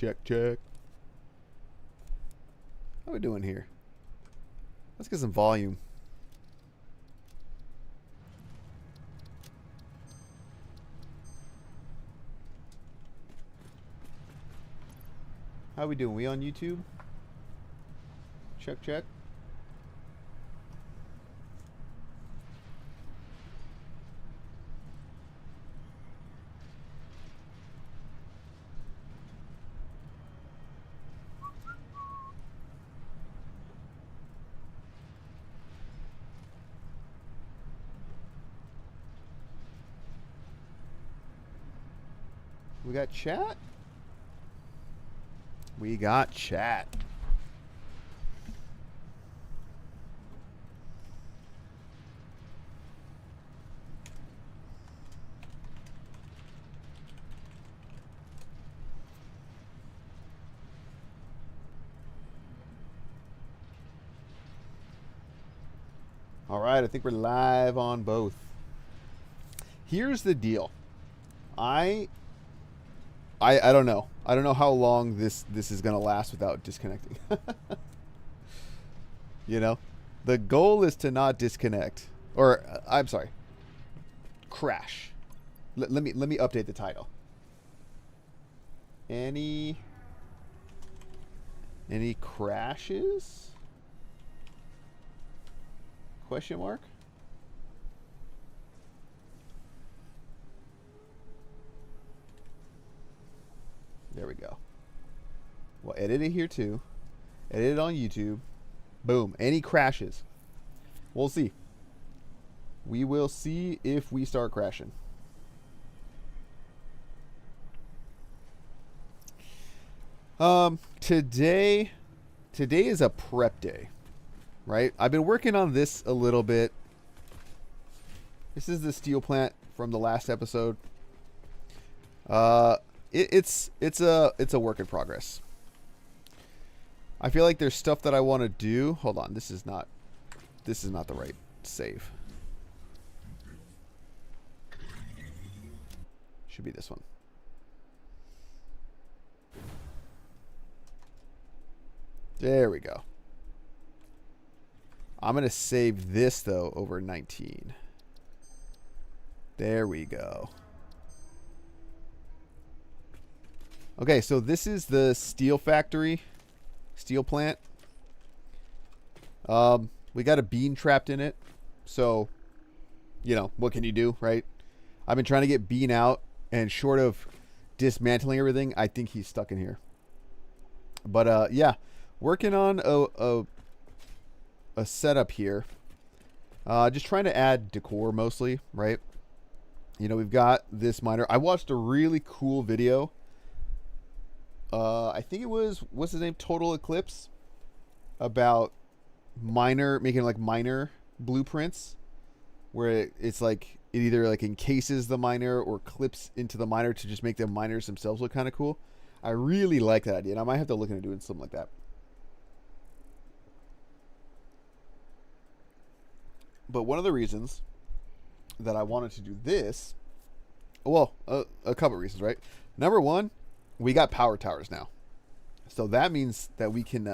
Check, check. How we doing here? Let's get some volume. How we doing? We on YouTube? Check, check. We got chat? We got chat. All right, I think we're live on both. Here's the deal. I don't know. I don't know how long this is going to last without disconnecting. You know? The goal is to not disconnect. Or, I'm sorry. Crash. Let me update the title. Any crashes? Question mark? There we go. We'll edit it here too. Edit it on YouTube. Boom. Any crashes? We'll see. We will see if we start crashing. Today is a prep day, right? I've been working on this a little bit. This is the steel plant from the last episode. It's a work in progress. I feel like there's stuff that I want to do. Hold on, this is not the right save. Should be this one. There we go. I'm going to save this though over 19. There we go. Okay, so this is the steel factory, steel plant. We got a bean trapped in it. So, you know, what can you do, right? I've been trying to get Bean out, and short of dismantling everything, I think he's stuck in here. But, yeah, working on a setup here. Just trying to add decor mostly, right? You know, we've got this miner. I watched a really cool video. I think it was, what's his name? Total Eclipse, about making like miner blueprints, where it's like it either like encases the miner or clips into the miner to just make the miners themselves look kind of cool. I really like that idea, and I might have to look into doing something like that. But one of the reasons that I wanted to do this, well, a couple of reasons, right? Number one, we got power towers now. So that means that we can,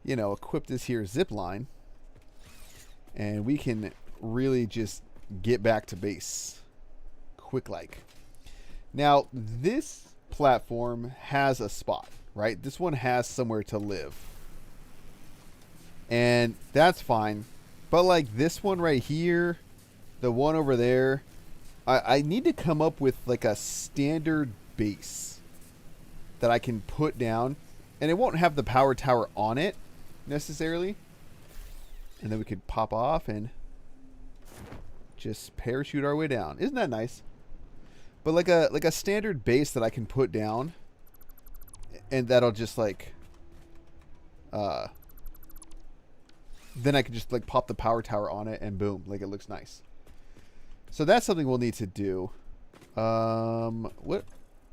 you know, equip this here zip line, and we can really just get back to base quick like. Now, this platform has a spot, right? This one has somewhere to live. And that's fine. But like this one right here, the one over there, I need to come up with like a standard base that I can put down, and it won't have the power tower on it necessarily. And then we could pop off and just parachute our way down. Isn't that nice? But like a standard base that I can put down, and that'll just like then I can just like pop the power tower on it, and boom, like it looks nice. So that's something we'll need to do.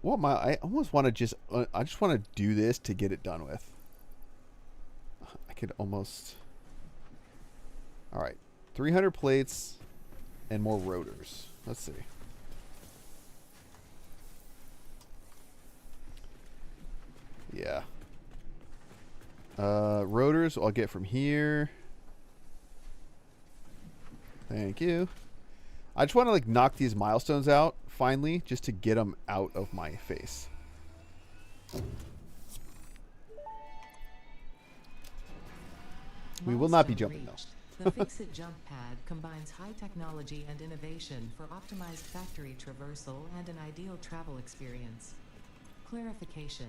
What I almost want to just I just want to do this to get it done with. I could almost. All right, 300 plates and more rotors. Let's see. Rotors I'll get from here. Thank you. I just want to like knock these milestones out finally, just to get them out of my face. We will not be jumping though. The Fix-It jump pad combines high technology and innovation for optimized factory traversal and an ideal travel experience. Clarification.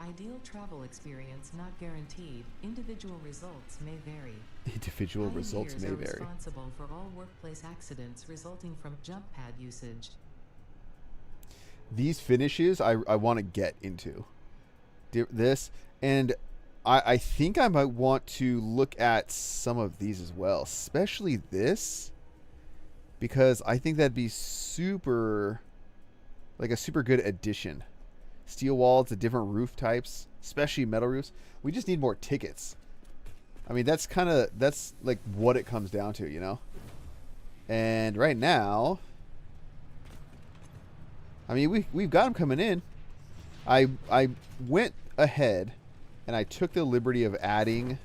Ideal travel experience not guaranteed. Individual results may vary. Individual results may vary. Are responsible for all workplace accidents resulting from jump pad usage. These finishes I want to get into. This, and I think I might want to look at some of these as well, especially this, because I think that'd be super, like a super good addition. Steel walls, the different roof types, especially metal roofs. We just need more tickets. I mean, that's like what it comes down to, you know? And right now, I mean, we've got them coming in. I went ahead and I took the liberty of adding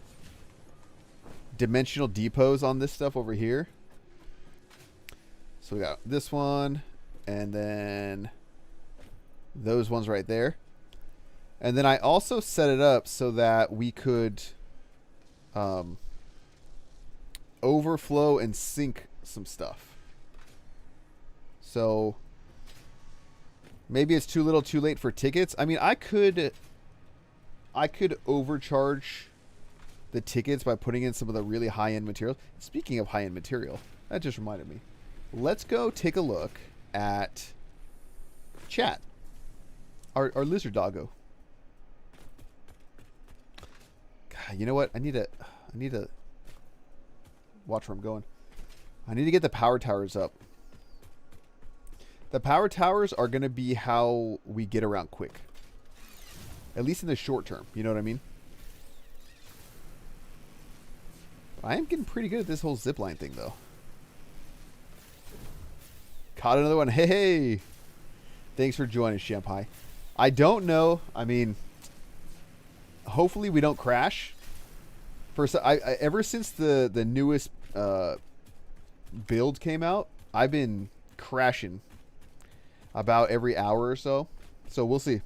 dimensional depots on this stuff over here. So we got this one, and then those ones right there. And then I also set it up so that we could overflow and sink some stuff. So maybe it's too little too late for tickets. I mean, I could overcharge the tickets by putting in some of the really high-end materials. Speaking of high-end material, that just reminded me. Let's go take a look at chat. Our lizard doggo. God, you know what? I need to watch where I'm going. I need to get the power towers up. The power towers are going to be how we get around quick. At least in the short term. You know what I mean? I am getting pretty good at this whole zipline thing, though. Caught another one. Hey! Thanks for joining, Shampai. I don't know. I mean, hopefully we don't crash. First, ever since the newest build came out, I've been crashing about every hour or so. So we'll see.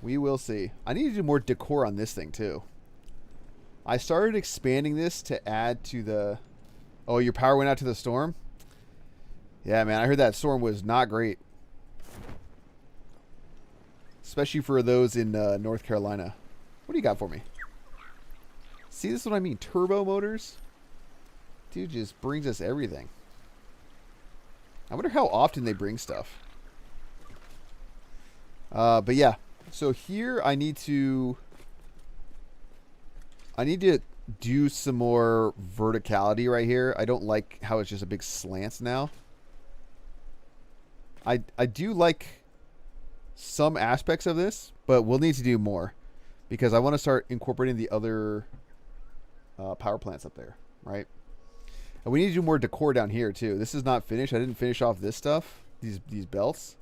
We will see. I need to do more decor on this thing too. I started expanding this to add to the... Oh, your power went out to the storm? Yeah, man, I heard that storm was not great. Especially for those in North Carolina. What do you got for me? See, this is what I mean. Turbo motors? Dude just brings us everything. I wonder how often they bring stuff. But yeah. So here I need to do some more verticality right here. I don't like how it's just a big slant now. I do like some aspects of this, but we'll need to do more because I want to start incorporating the other power plants up there, right? And we need to do more decor down here too. This is not finished. I didn't finish off this stuff, these belts.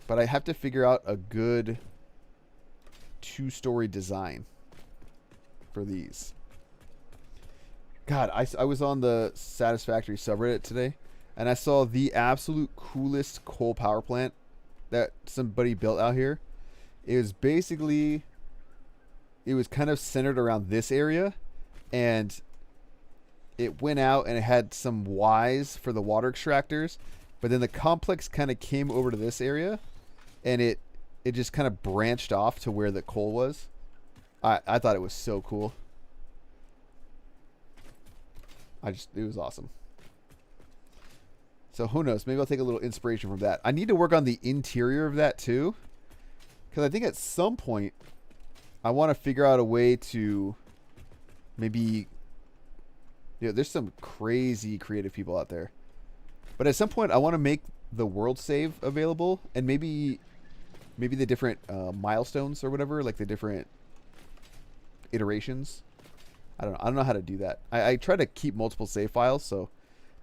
But I have to figure out a good two-story design for these. God, I was on the Satisfactory subreddit today, and I saw the absolute coolest coal power plant that somebody built out here. It was basically, it was kind of centered around this area, and it went out and it had some Ys for the water extractors, but then the complex kind of came over to this area, and it just kind of branched off to where the coal was. I thought it was so cool. It was awesome. So who knows? Maybe I'll take a little inspiration from that. I need to work on the interior of that too, because I think at some point I want to figure out a way to maybe, there's some crazy creative people out there, but at some point I want to make the world save available, and maybe the different milestones or whatever, like the different iterations. I don't know how to do that. I try to keep multiple save files, so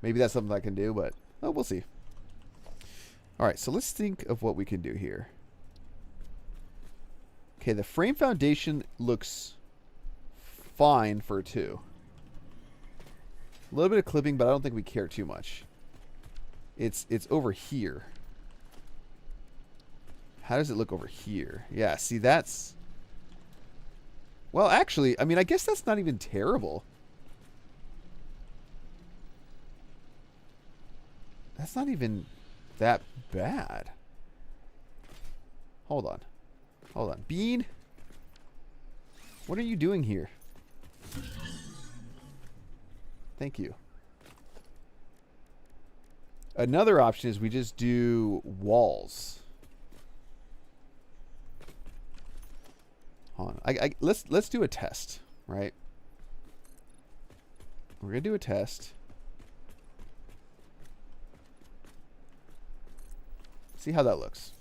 maybe that's something I can do, but we'll see. All right, so let's think of what we can do here. Okay, the frame foundation looks fine for 2. A little bit of clipping, but I don't think we care too much. It's over here. How does it look over here? Yeah, see, that's... Well, actually, I mean, I guess that's not even terrible. That's not even that bad. Hold on. Hold on. Bean? What are you doing here? Thank you. Another option is we just do walls. Hold on. Let's do a test, right? We're gonna do a test. See how that looks.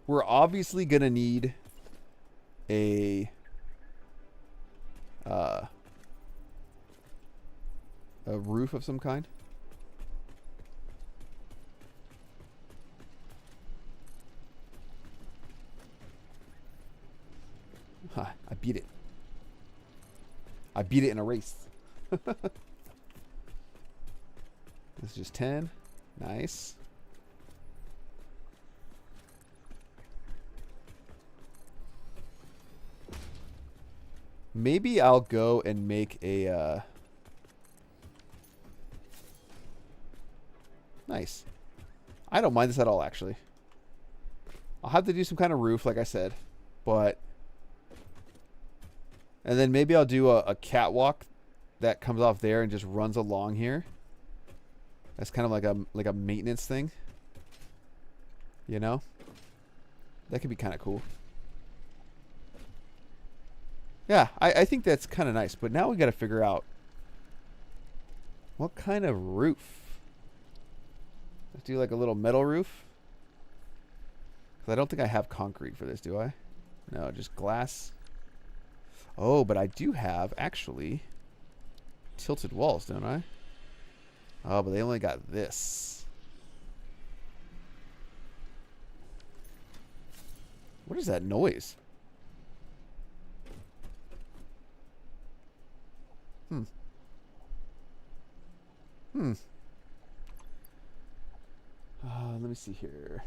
We're obviously gonna need a roof of some kind. Huh, I beat it. I beat it in a race. This is just 10. Nice. Maybe I'll go and make a... Nice. I don't mind this at all, actually. I'll have to do some kind of roof, like I said. But... And then maybe I'll do a catwalk that comes off there and just runs along here. That's kind of like a maintenance thing. You know? That could be kind of cool. Yeah, I think that's kind of nice. But now we got to figure out what kind of roof. Let's do like a little metal roof. Because I don't think I have concrete for this, do I? No, just glass. Oh, but I do have, actually, tilted walls, don't I? Oh, but they only got this. What is that noise? Let me see here.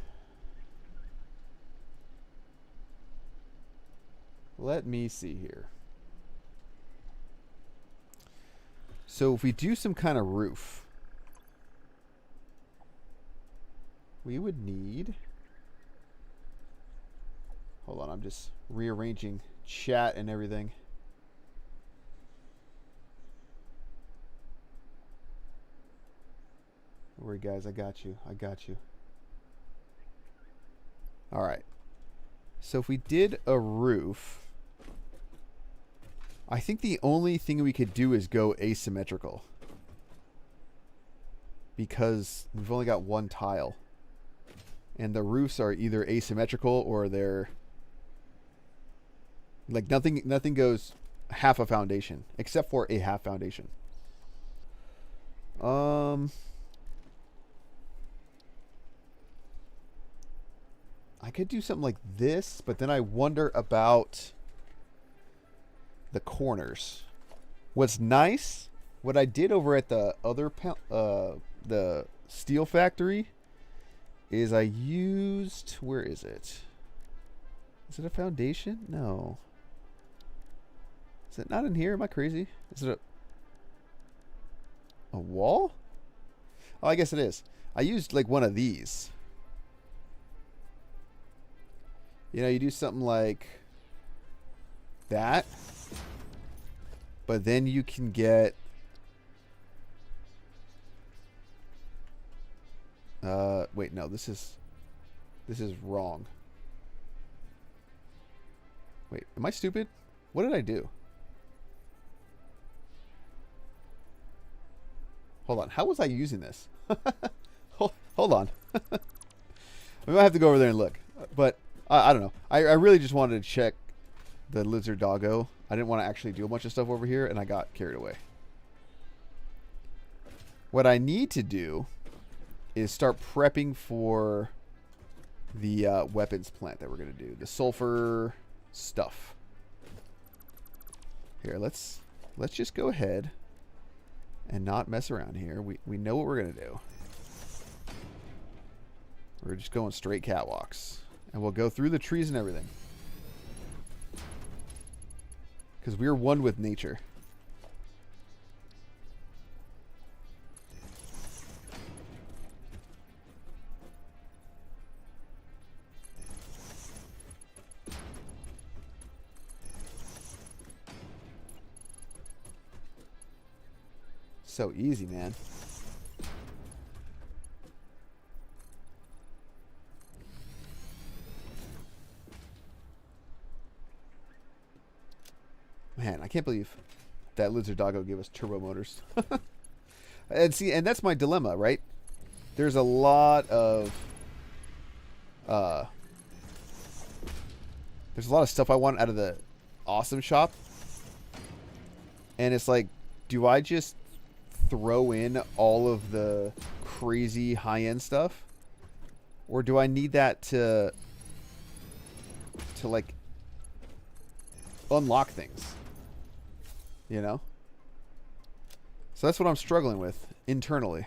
Let me see here. So if we do some kind of roof, we would need... Hold on, I'm just rearranging chat and everything. Don't worry, guys, I got you. I got you. All right. So if we did a roof, I think the only thing we could do is go asymmetrical. Because we've only got one tile. And the roofs are either asymmetrical or they're... Like nothing goes half a foundation. Except for a half foundation. I could do something like this, but then I wonder about the corners. What's nice, what I did over at the other the steel factory is I used, where is it? Is it a foundation? No. Is it not in here? Am I crazy? Is it a wall? Oh, I guess it is. I used like one of these. You know, you do something like that, but then you can get wait, no, this is wrong. Wait, am I stupid? What did I do? Hold on, how was I using this? Hold on. We might have to go over there and look, but I don't know. I really just wanted to check the lizard doggo. I didn't want to actually do a bunch of stuff over here, and I got carried away. what I need to do is start prepping for the weapons plant that we're going to do. The sulfur stuff. Here, let's just go ahead and not mess around here. We know what we're going to do. We're just going straight catwalks. And we'll go through the trees and everything. Because we're one with nature. So easy, man. Man, I can't believe that Lizard Doggo gave us turbo motors. And see, and that's my dilemma, right? There's a lot of stuff I want out of the awesome shop. And it's like, do I just throw in all of the crazy high-end stuff? Or do I need that to like unlock things? You know? So that's what I'm struggling with internally.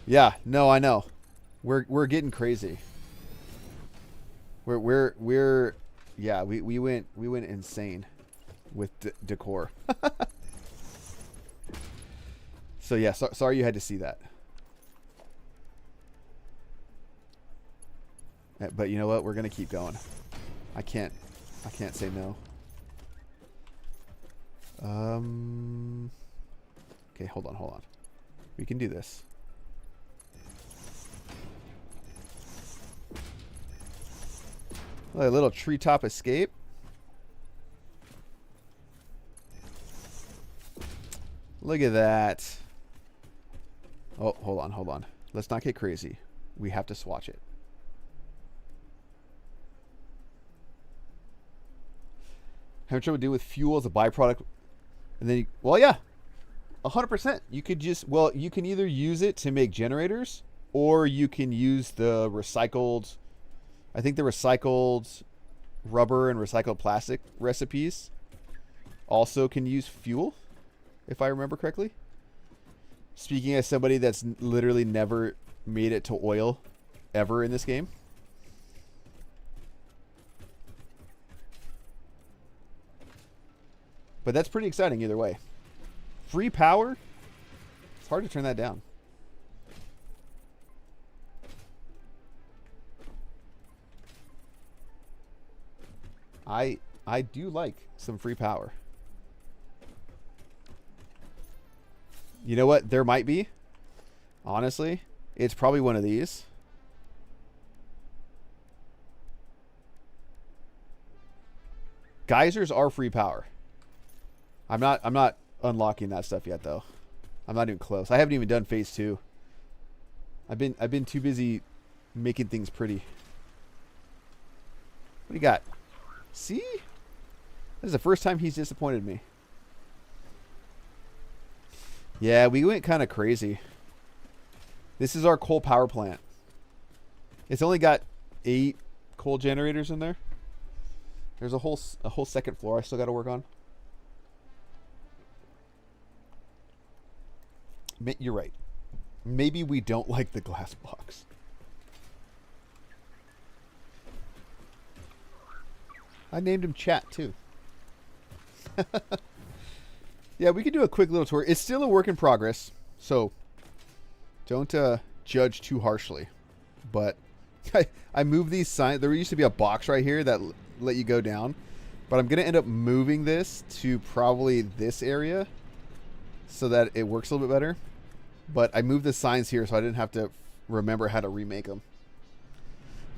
Yeah, no, I know. We're getting crazy. We're yeah, we went insane with decor. So yeah, sorry you had to see that. But you know what? We're gonna keep going. I can't say no. Okay, hold on. We can do this. A little treetop escape. Look at that. Oh, hold on. Let's not get crazy. We have to swatch it. Having trouble dealing with fuel as a byproduct. And then, well, yeah. 100%. You could just, well, you can either use it to make generators, or you can use the recycled, I think the recycled rubber and recycled plastic recipes also can use fuel, if I remember correctly. Speaking as somebody that's literally never made it to oil ever in this game. But that's pretty exciting either way. Free power? It's hard to turn that down. I do like some free power. You know what? There might be. Honestly, it's probably one of these. Geysers are free power. I'm not unlocking that stuff yet though. I'm not even close. I haven't even done phase 2. I've been too busy making things pretty. What do you got? See? This is the first time he's disappointed me. Yeah, we went kind of crazy. This is our coal power plant. It's only got 8 coal generators in there. There's a whole second floor I still got to work on. You're right. Maybe we don't like the glass box. I named him Chat too. Yeah, we could do a quick little tour. It's still a work in progress, so don't judge too harshly. But I moved these signs. There used to be a box right here that let you go down, but I'm gonna end up moving this to probably this area so that it works a little bit better. But I moved the signs here so I didn't have to remember how to remake them.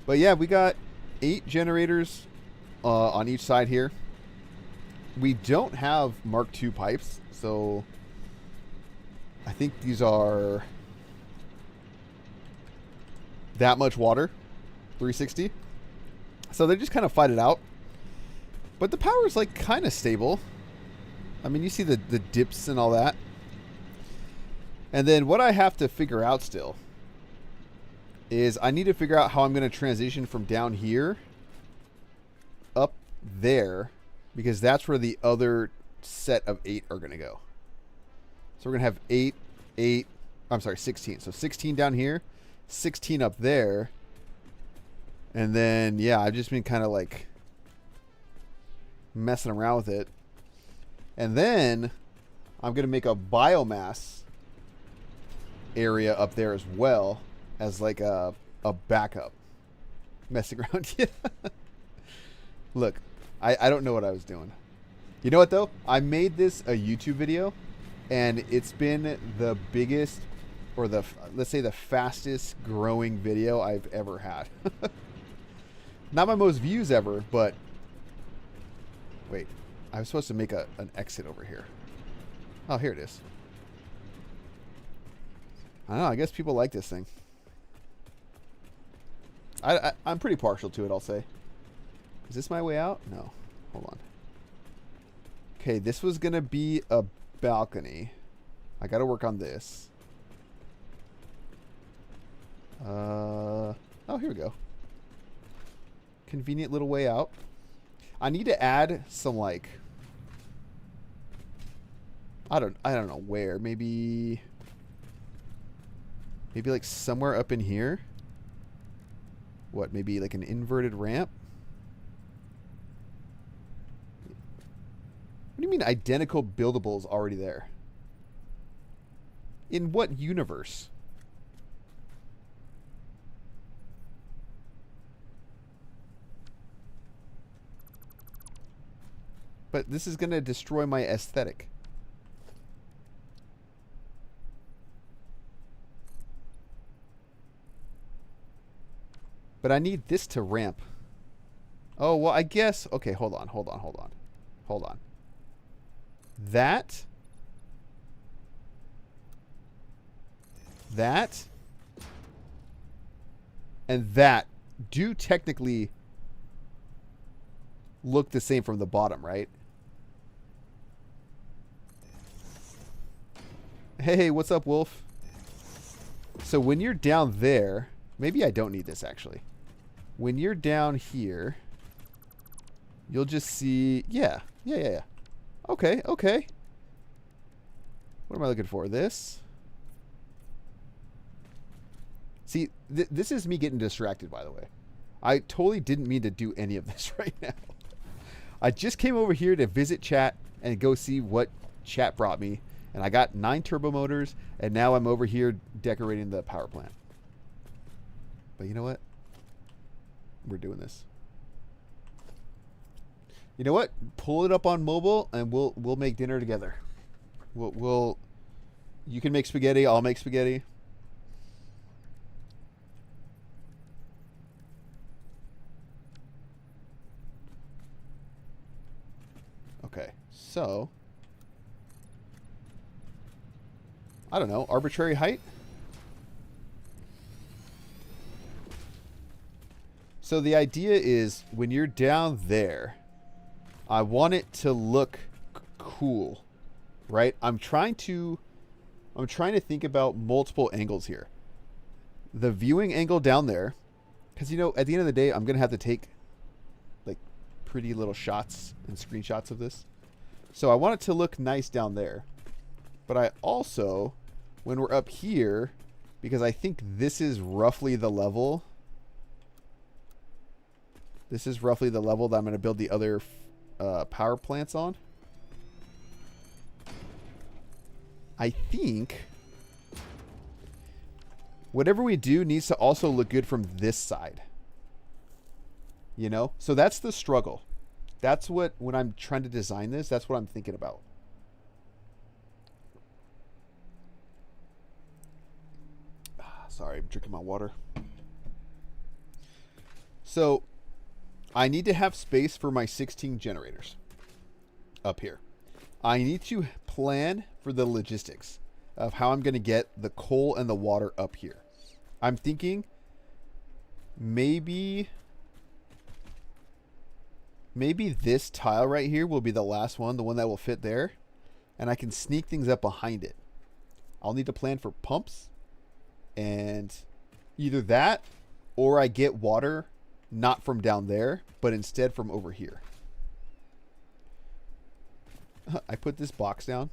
But yeah, we got 8 generators on each side here. We don't have Mark II pipes, so I think these are that much water, 360. So they just kind of fight it out. But the power is like kind of stable. I mean, you see the dips and all that. And then what I have to figure out still is I need to figure out how I'm going to transition from down here up there, because that's where the other set of 8 are going to go. So we're going to have 8, 8, I'm sorry, 16. So 16 down here, 16 up there. And then, yeah, I've just been kind of like messing around with it. And then I'm going to make a biomass area up there as well as like a backup. Messing around. Yeah. Look, I don't know what I was doing. You know what, though? I made this a YouTube video, and it's been the biggest, or let's say the fastest growing video I've ever had. Not my most views ever, but wait, I was supposed to make an exit over here. Oh, here it is. I don't know, I guess people like this thing. I'm pretty partial to it, I'll say. Is this my way out? No. Hold on. Okay, this was going to be a balcony. I got to work on this. Oh, here we go. Convenient little way out. I need to add some, like, I don't know where. Maybe like somewhere up in here. What, maybe like an inverted ramp? What do you mean identical buildables already there? In what universe? But this is going to destroy my aesthetic. But I need this to ramp. Oh, well, I guess... Okay, hold on. That... and that do technically look the same from the bottom, right? Hey, what's up, Wolf? So when you're down there... Maybe I don't need this, actually. When you're down here, you'll just see... Yeah. Okay. What am I looking for? This? See, this is me getting distracted, by the way. I totally didn't mean to do any of this right now. I just came over here to visit chat and go see what chat brought me. And I got 9 turbo motors, and now I'm over here decorating the power plant. But you know what? We're doing this. You know what? Pull it up on mobile, and we'll make dinner together. We'll you can make spaghetti. I'll make spaghetti. Okay, so I don't know, arbitrary height. So the idea is when you're down there, I want it to look cool, right? I'm trying to think about multiple angles here. The viewing angle down there, because, you know, at the end of the day, I'm going to have to take like pretty little shots and screenshots of this. So I want it to look nice down there. But I also, when we're up here, because I think this is roughly the level. This is roughly the level that I'm going to build the other power plants on. I think whatever we do needs to also look good from this side. You know? So that's the struggle. That's what, when I'm trying to design this, that's what I'm thinking about. Sorry, I'm drinking my water. So I need to have space for my 16 generators up here. I need to plan for the logistics of how I'm going to get the coal and the water up here. I'm thinking maybe this tile right here will be the last one, the one that will fit there. and I can sneak things up behind it. I'll need to plan for pumps, and either that or I get water not from down there, but instead from over here. I put this box down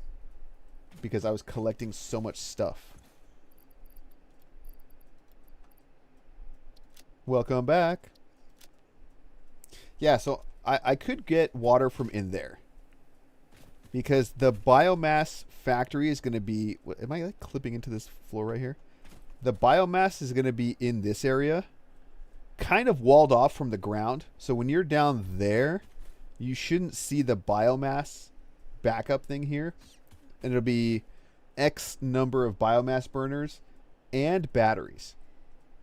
because I was collecting so much stuff. Welcome back. Yeah, so I could get water from in there, because the biomass factory is going to be... Am I like clipping into this floor right here? The biomass is going to be in this area, kind of walled off from the ground. So when you're down there, you shouldn't see the biomass backup thing here. And it'll be X number of biomass burners and batteries.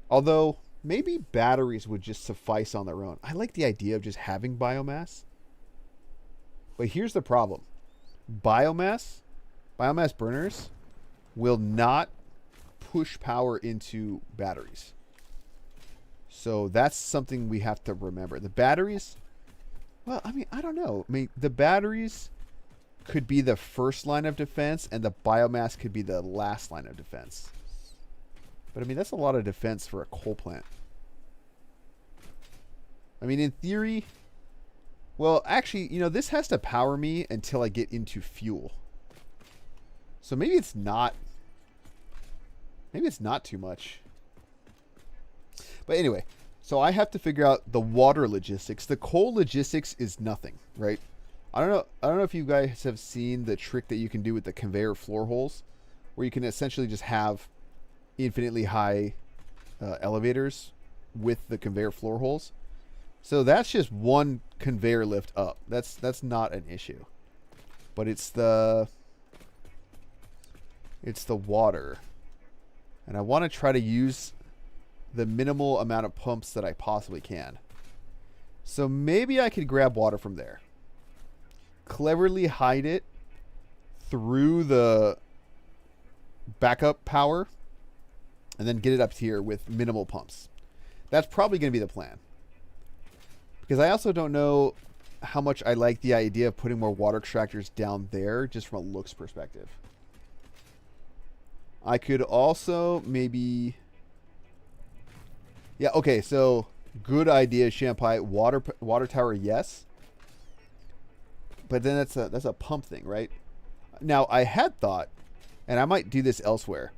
Although maybe batteries would just suffice on their own. I like the idea of just having biomass. But here's the problem. Biomass burners will not push power into batteries. So that's something we have to remember. The batteries, well, I mean, I don't know. I mean, the batteries could be the first line of defense, and the biomass could be the last line of defense. But I mean, that's a lot of defense for a coal plant. I mean, in theory, well, actually, you know, this has to power me until I get into fuel. So maybe it's not too much. But anyway, so I have to figure out the water logistics. The coal logistics is nothing, right? I don't know if you guys have seen the trick that you can do with the conveyor floor holes, where you can essentially just have infinitely high elevators with the conveyor floor holes. So that's just one conveyor lift up. That's not an issue. But it's the water. And I want to try to use the minimal amount of pumps that I possibly can. So maybe I could grab water from there. Cleverly hide it through the backup power, and then get it up here with minimal pumps. That's probably going to be the plan. Because I also don't know how much I like the idea of putting more water extractors down there, just from a looks perspective. I could also maybe... Yeah, okay, so good idea, Shampai. Water tower, yes. But then that's a pump thing, right? Now, I had thought, and I might do this elsewhere,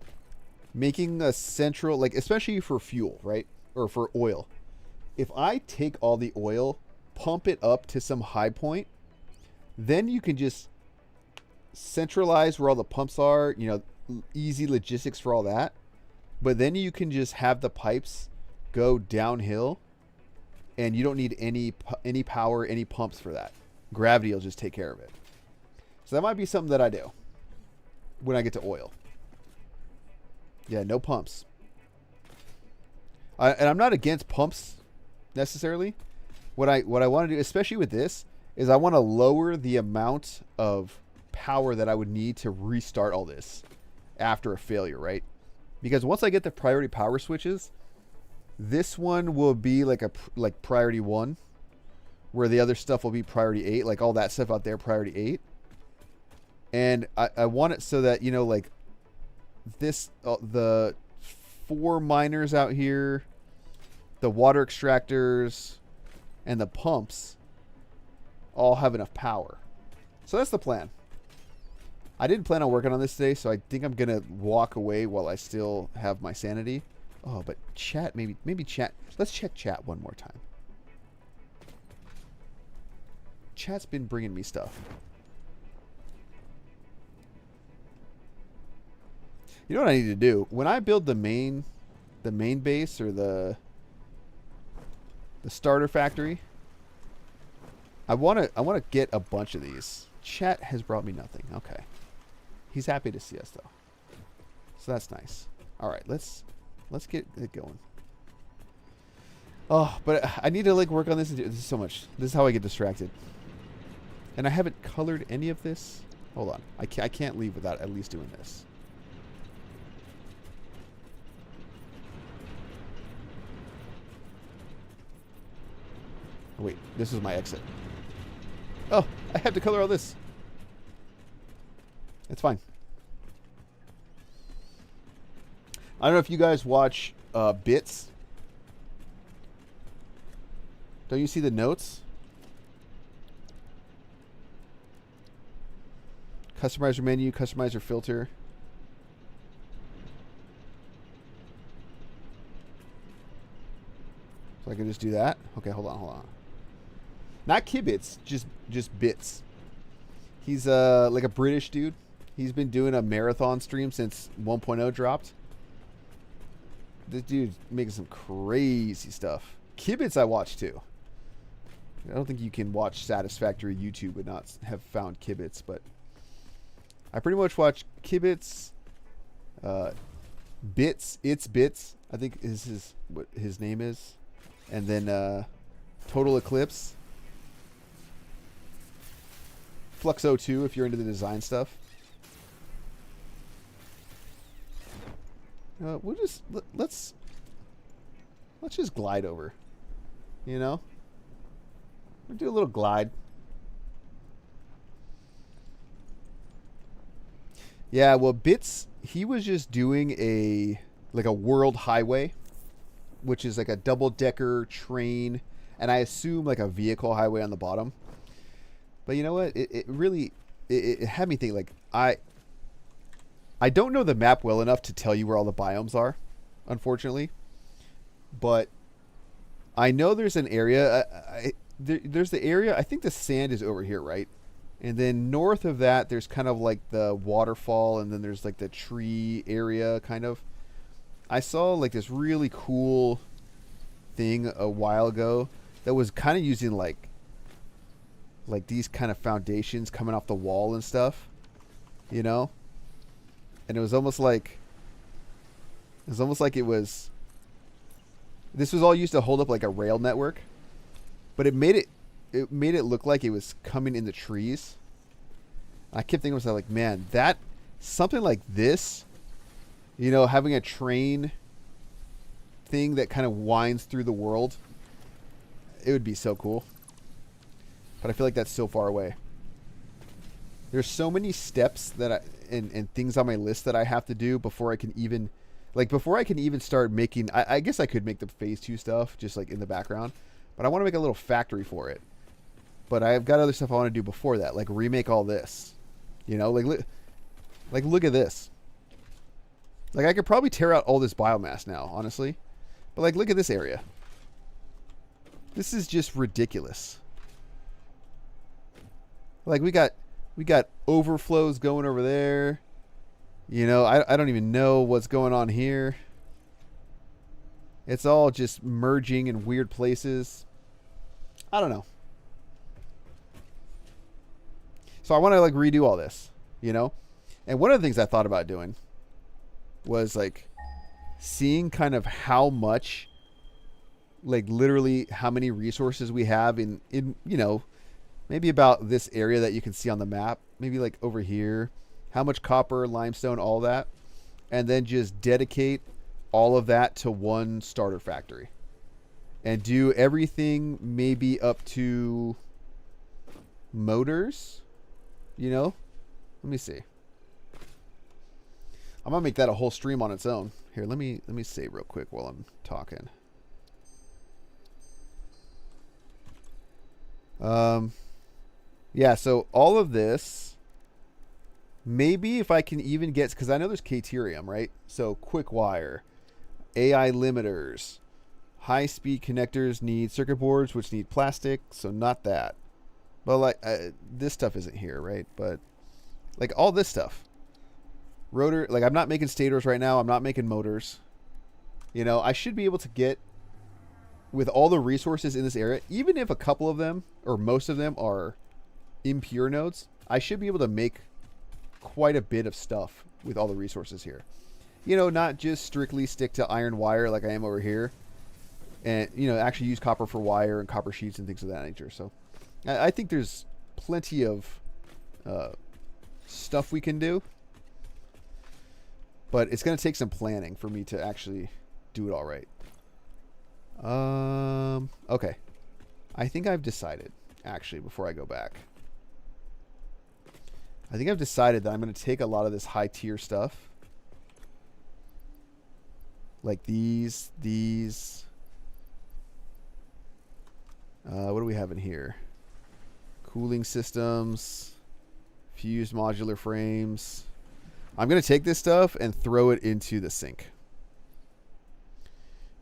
making a central, like, especially for fuel, right? Or for oil. If I take all the oil, pump it up to some high point, then you can just centralize where all the pumps are, you know, easy logistics for all that. But then you can just have the pipes go downhill, and you don't need any power, any pumps for that. Gravity will just take care of it. So that might be something that I do when I get to oil. Yeah, no pumps. And I'm not against pumps necessarily. What I want to do, especially with this, is I want to lower the amount of power that I would need to restart all this after a failure, right? Because once I get the priority power switches, this one will be like priority 1, where the other stuff will be priority 8, like all that stuff out there, priority 8. And I want it so that, you know, like this, the 4 miners out here, the water extractors, and the pumps all have enough power. So that's the plan. I didn't plan on working on this today, so I think I'm going to walk away while I still have my sanity. Oh, but chat, maybe chat. Let's check chat one more time. Chat's been bringing me stuff. You know what I need to do? When I build the main base, or the starter factory, I want to get a bunch of these. Chat has brought me nothing. Okay. He's happy to see us though. So that's nice. All right, let's get it going. Oh, but I need to like work on this. This is so much. This is how I get distracted. And I haven't colored any of this. Hold on. I can't leave without at least doing this. Wait, this is my exit. Oh, I have to color all this. It's fine. I don't know if you guys watch Bits. Don't you see the notes? Customize your menu, customize your filter. So I can just do that. Okay, hold on. Not Kibitz, just Bits. He's like a British dude. He's been doing a marathon stream since 1.0 dropped. This dude's making some crazy stuff. Kibitz I watch too. I don't think you can watch Satisfactory YouTube and not have found Kibitz, but I pretty much watch Kibitz, Bits, It's Bits, I think is what his name is, and then Total Eclipse, Flux02 if you're into the design stuff. We'll just let's just glide over, you know. We'll do a little glide. Yeah, well, Bits, he was just doing a world highway, which is like a double-decker train, and I assume like a vehicle highway on the bottom. But you know what? It really had me think, like, I don't know the map well enough to tell you where all the biomes are, unfortunately. But I know there's an area. There's the area. I think the sand is over here, right? And then north of that, there's kind of like the waterfall, and then there's like the tree area, kind of. I saw like this really cool thing a while ago that was kind of using like these kind of foundations coming off the wall and stuff, you know. And it was almost like it was. This was all used to hold up like a rail network, but it made it look like it was coming in the trees. I kept thinking to myself, like, man, that something like this, you know, having a train thing that kind of winds through the world, it would be so cool. But I feel like that's so far away. There's so many steps that and things on my list that I have to do before I can even start making. I guess I could make the phase 2 stuff just like in the background, but I want to make a little factory for it. But I've got other stuff I want to do before that, like remake all this. You know, like look at this. Like I could probably tear out all this biomass now, honestly. But like look at this area. This is just ridiculous. Like we got overflows going over there. You know, I don't even know what's going on here. It's all just merging in weird places. I don't know. So I want to like redo all this, you know? And one of the things I thought about doing was like seeing kind of how much, like literally how many resources we have in you know, maybe about this area that you can see on the map, maybe like over here, how much copper, limestone, all that, and then just dedicate all of that to one starter factory and do everything maybe up to motors, you know. Let me see. I'm gonna make that a whole stream on its own. Here, let me save real quick while I'm talking. Yeah, so all of this, maybe if I can even get, because I know there's Caterium, right? So quick wire, AI limiters, high-speed connectors need circuit boards, which need plastic, so not that. But like this stuff isn't here, right? But like all this stuff, rotor. Like I'm not making stators right now. I'm not making motors. You know, I should be able to get with all the resources in this area, even if a couple of them or most of them are impure nodes. I should be able to make quite a bit of stuff with all the resources here. You know, not just strictly stick to iron wire like I am over here, and you know, actually use copper for wire and copper sheets and things of that nature. So I think there's plenty of stuff we can do, but it's going to take some planning for me to actually do it all right. Okay. I think I've decided, actually, before I go back. I think I've decided that I'm going to take a lot of this high tier stuff. Like these. What do we have in here? Cooling systems. Fused modular frames. I'm going to take this stuff and throw it into the sink.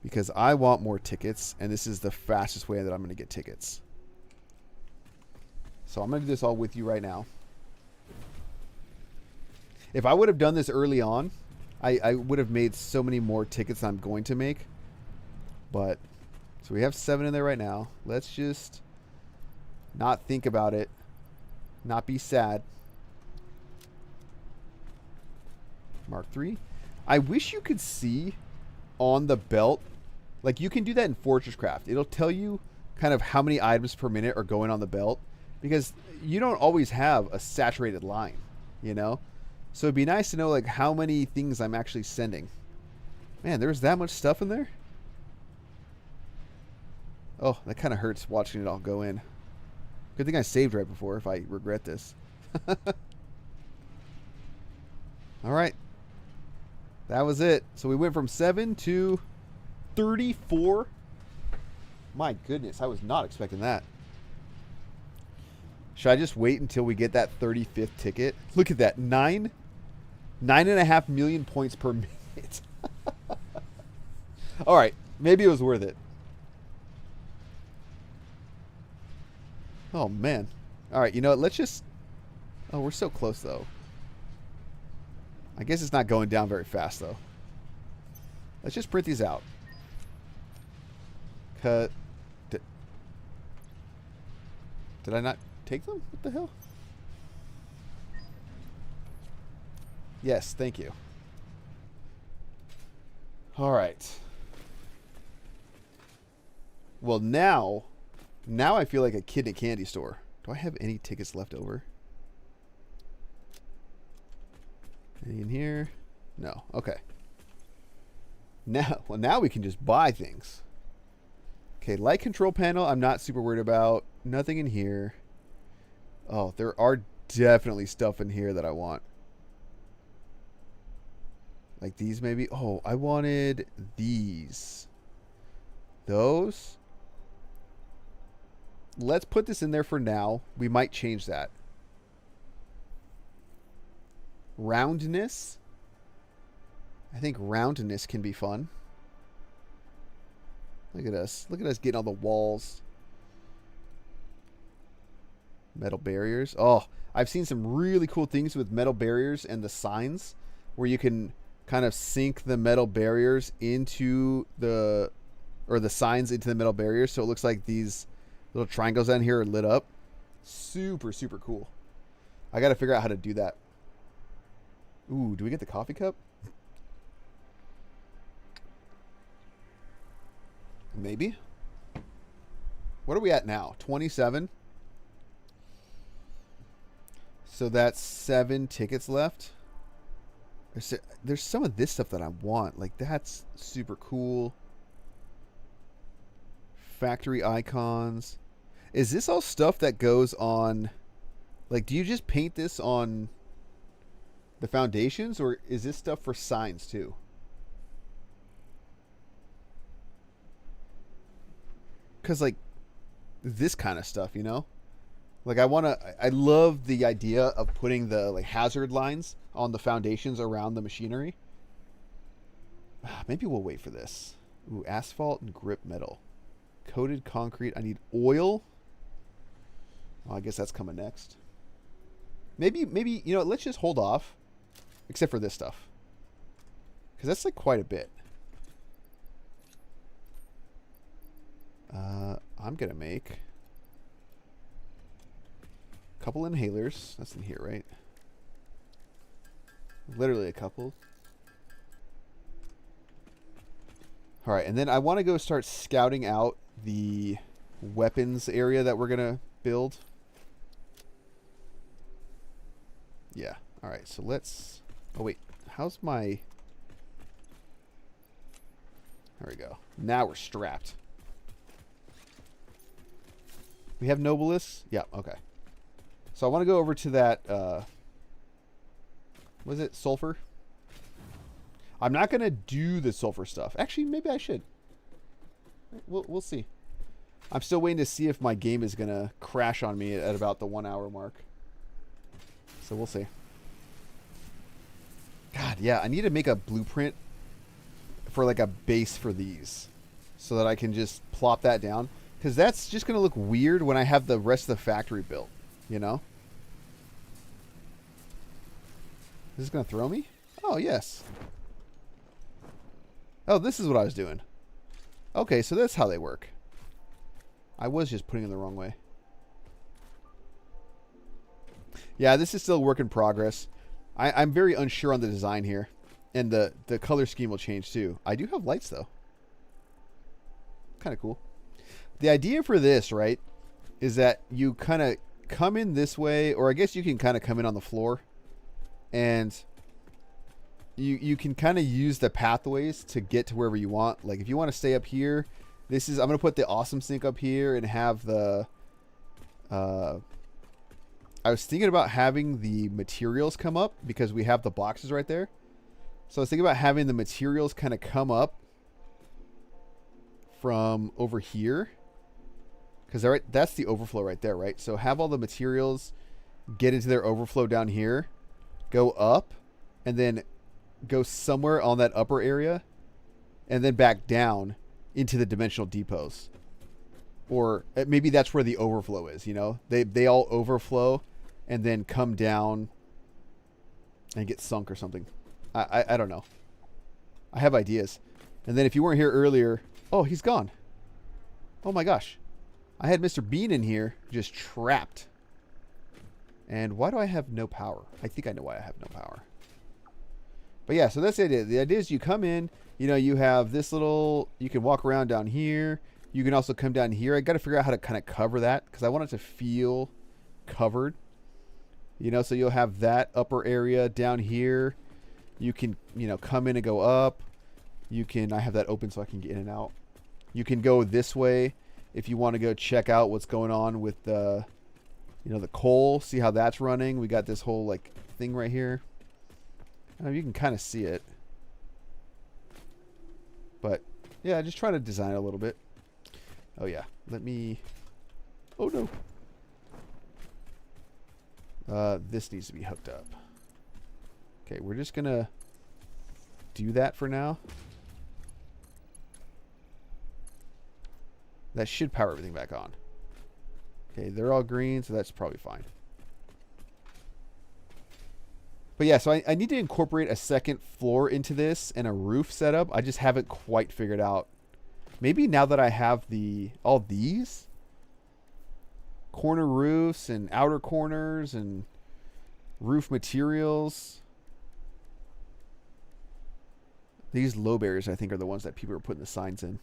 Because I want more tickets, and this is the fastest way that I'm going to get tickets. So I'm going to do this all with you right now. If I would have done this early on, I would have made so many more tickets than I'm going to make. But, so we have 7 in there right now. Let's just not think about it. Not be sad. Mark 3. I wish you could see on the belt. Like, you can do that in Fortress Craft. It'll tell you kind of how many items per minute are going on the belt. Because you don't always have a saturated line, you know? So it'd be nice to know, like, how many things I'm actually sending. Man, there's that much stuff in there? Oh, that kind of hurts watching it all go in. Good thing I saved right before if I regret this. All right. That was it. So we went from 7 to 34. My goodness, I was not expecting that. Should I just wait until we get that 35th ticket? Look at that. 9.5 million points per minute. All right. Maybe it was worth it. Oh, man. All right. You know what? Let's just... Oh, we're so close, though. I guess it's not going down very fast, though. Let's just print these out. Cut. Did I not take them? What the hell? Yes, thank you. All right. Well, now I feel like a kid in a candy store. Do I have any tickets left over? Any in here? No. Okay. Now we can just buy things. Okay, light control panel, I'm not super worried about. Nothing in here. Oh, there are definitely stuff in here that I want. Like these maybe. Oh, I wanted these. Those. Let's put this in there for now. We might change that. Roundness. I think roundness can be fun. Look at us. Look at us getting all the walls. Metal barriers. Oh, I've seen some really cool things with metal barriers and the signs where you can kind of sink the metal barriers into the, or the signs into the metal barriers. So it looks like these little triangles down here are lit up. Super, super cool. I got to figure out how to do that. Ooh, do we get the coffee cup? Maybe. What are we at now? 27? So that's 7 tickets left. There's some of this stuff that I want. Like, that's super cool. Factory icons. Is this all stuff that goes on... Like, do you just paint this on the foundations? Or is this stuff for signs, too? Because, like, this kind of stuff, you know? Like, I love the idea of putting the, like, hazard lines on the foundations around the machinery. Maybe we'll wait for this. Ooh, asphalt and grip metal. Coated concrete. I need oil. Well, I guess that's coming next. Maybe, you know, let's just hold off. Except for this stuff. Because that's, like, quite a bit. I'm going to make a couple inhalers. That's in here, right? Literally a couple. All right, and then I want to go start scouting out the weapons area that we're going to build. Yeah. All right, so let's... Oh, wait. How's my... There we go. Now we're strapped. We have Nobilis? Yeah, okay. So I want to go over to that Was it sulfur? I'm not going to do the sulfur stuff. Actually, maybe I should. We'll see. I'm still waiting to see if my game is going to crash on me at about the 1 hour mark. So we'll see. God, yeah, I need to make a blueprint for like a base for these so that I can just plop that down. Because that's just going to look weird when I have the rest of the factory built, you know? Is this going to throw me? Oh, yes. Oh, this is what I was doing. Okay, so that's how they work. I was just putting it the wrong way. Yeah, this is still a work in progress. I'm very unsure on the design here. And the color scheme will change too. I do have lights though. Kind of cool. The idea for this, right, is that you kind of come in this way, or I guess you can kind of come in on the floor. And you can kind of use the pathways to get to wherever you want. Like if you want to stay up here, I'm going to put the awesome sink up here and have the... I was thinking about having the materials come up because we have the boxes right there. So I was thinking about having the materials kind of come up from over here. Because that's the overflow right there, right? So have all the materials get into their overflow down here, go up, and then go somewhere on that upper area, and then back down into the dimensional depots. Or maybe that's where the overflow is, you know? They all overflow and then come down and get sunk or something. I don't know. I have ideas. And then if you weren't here earlier... Oh, he's gone. Oh my gosh. I had Mr. Bean in here just trapped. And why do I have no power? I think I know why I have no power. But yeah, so that's the idea. The idea is you come in, you know, you have this little... You can walk around down here. You can also come down here. I got to figure out how to kind of cover that because I want it to feel covered. You know, so you'll have that upper area down here. You can, you know, come in and go up. You can, I have that open so I can get in and out. You can go this way if you want to go check out what's going on with the, you know, the coal. See how that's running. We got this whole, like, thing right here. You can kind of see it. But, yeah, just try to design it a little bit. Oh, yeah. Let me... Oh, no. This needs to be hooked up. Okay, we're just going to do that for now. That should power everything back on. Okay, they're all green, so that's probably fine. But yeah, so I need to incorporate a second floor into this and a roof setup. I just haven't quite figured out. Maybe now that I have all these corner roofs and outer corners and roof materials. These low barriers, I think, are the ones that people are putting the signs in.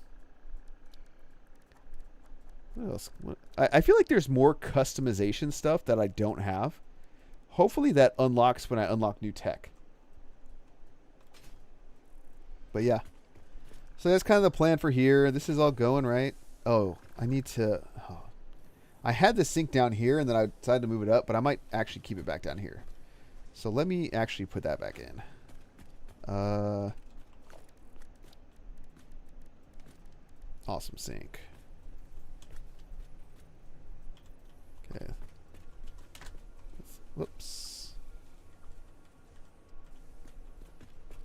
What else? I feel like there's more customization stuff that I don't have. Hopefully that unlocks when I unlock new tech. But yeah. So that's kind of the plan for here. This is all going, right? Oh, I need to... Oh. I had the sink down here, and then I decided to move it up, but I might actually keep it back down here. So let me actually put that back in. Awesome sink. Okay. Whoops.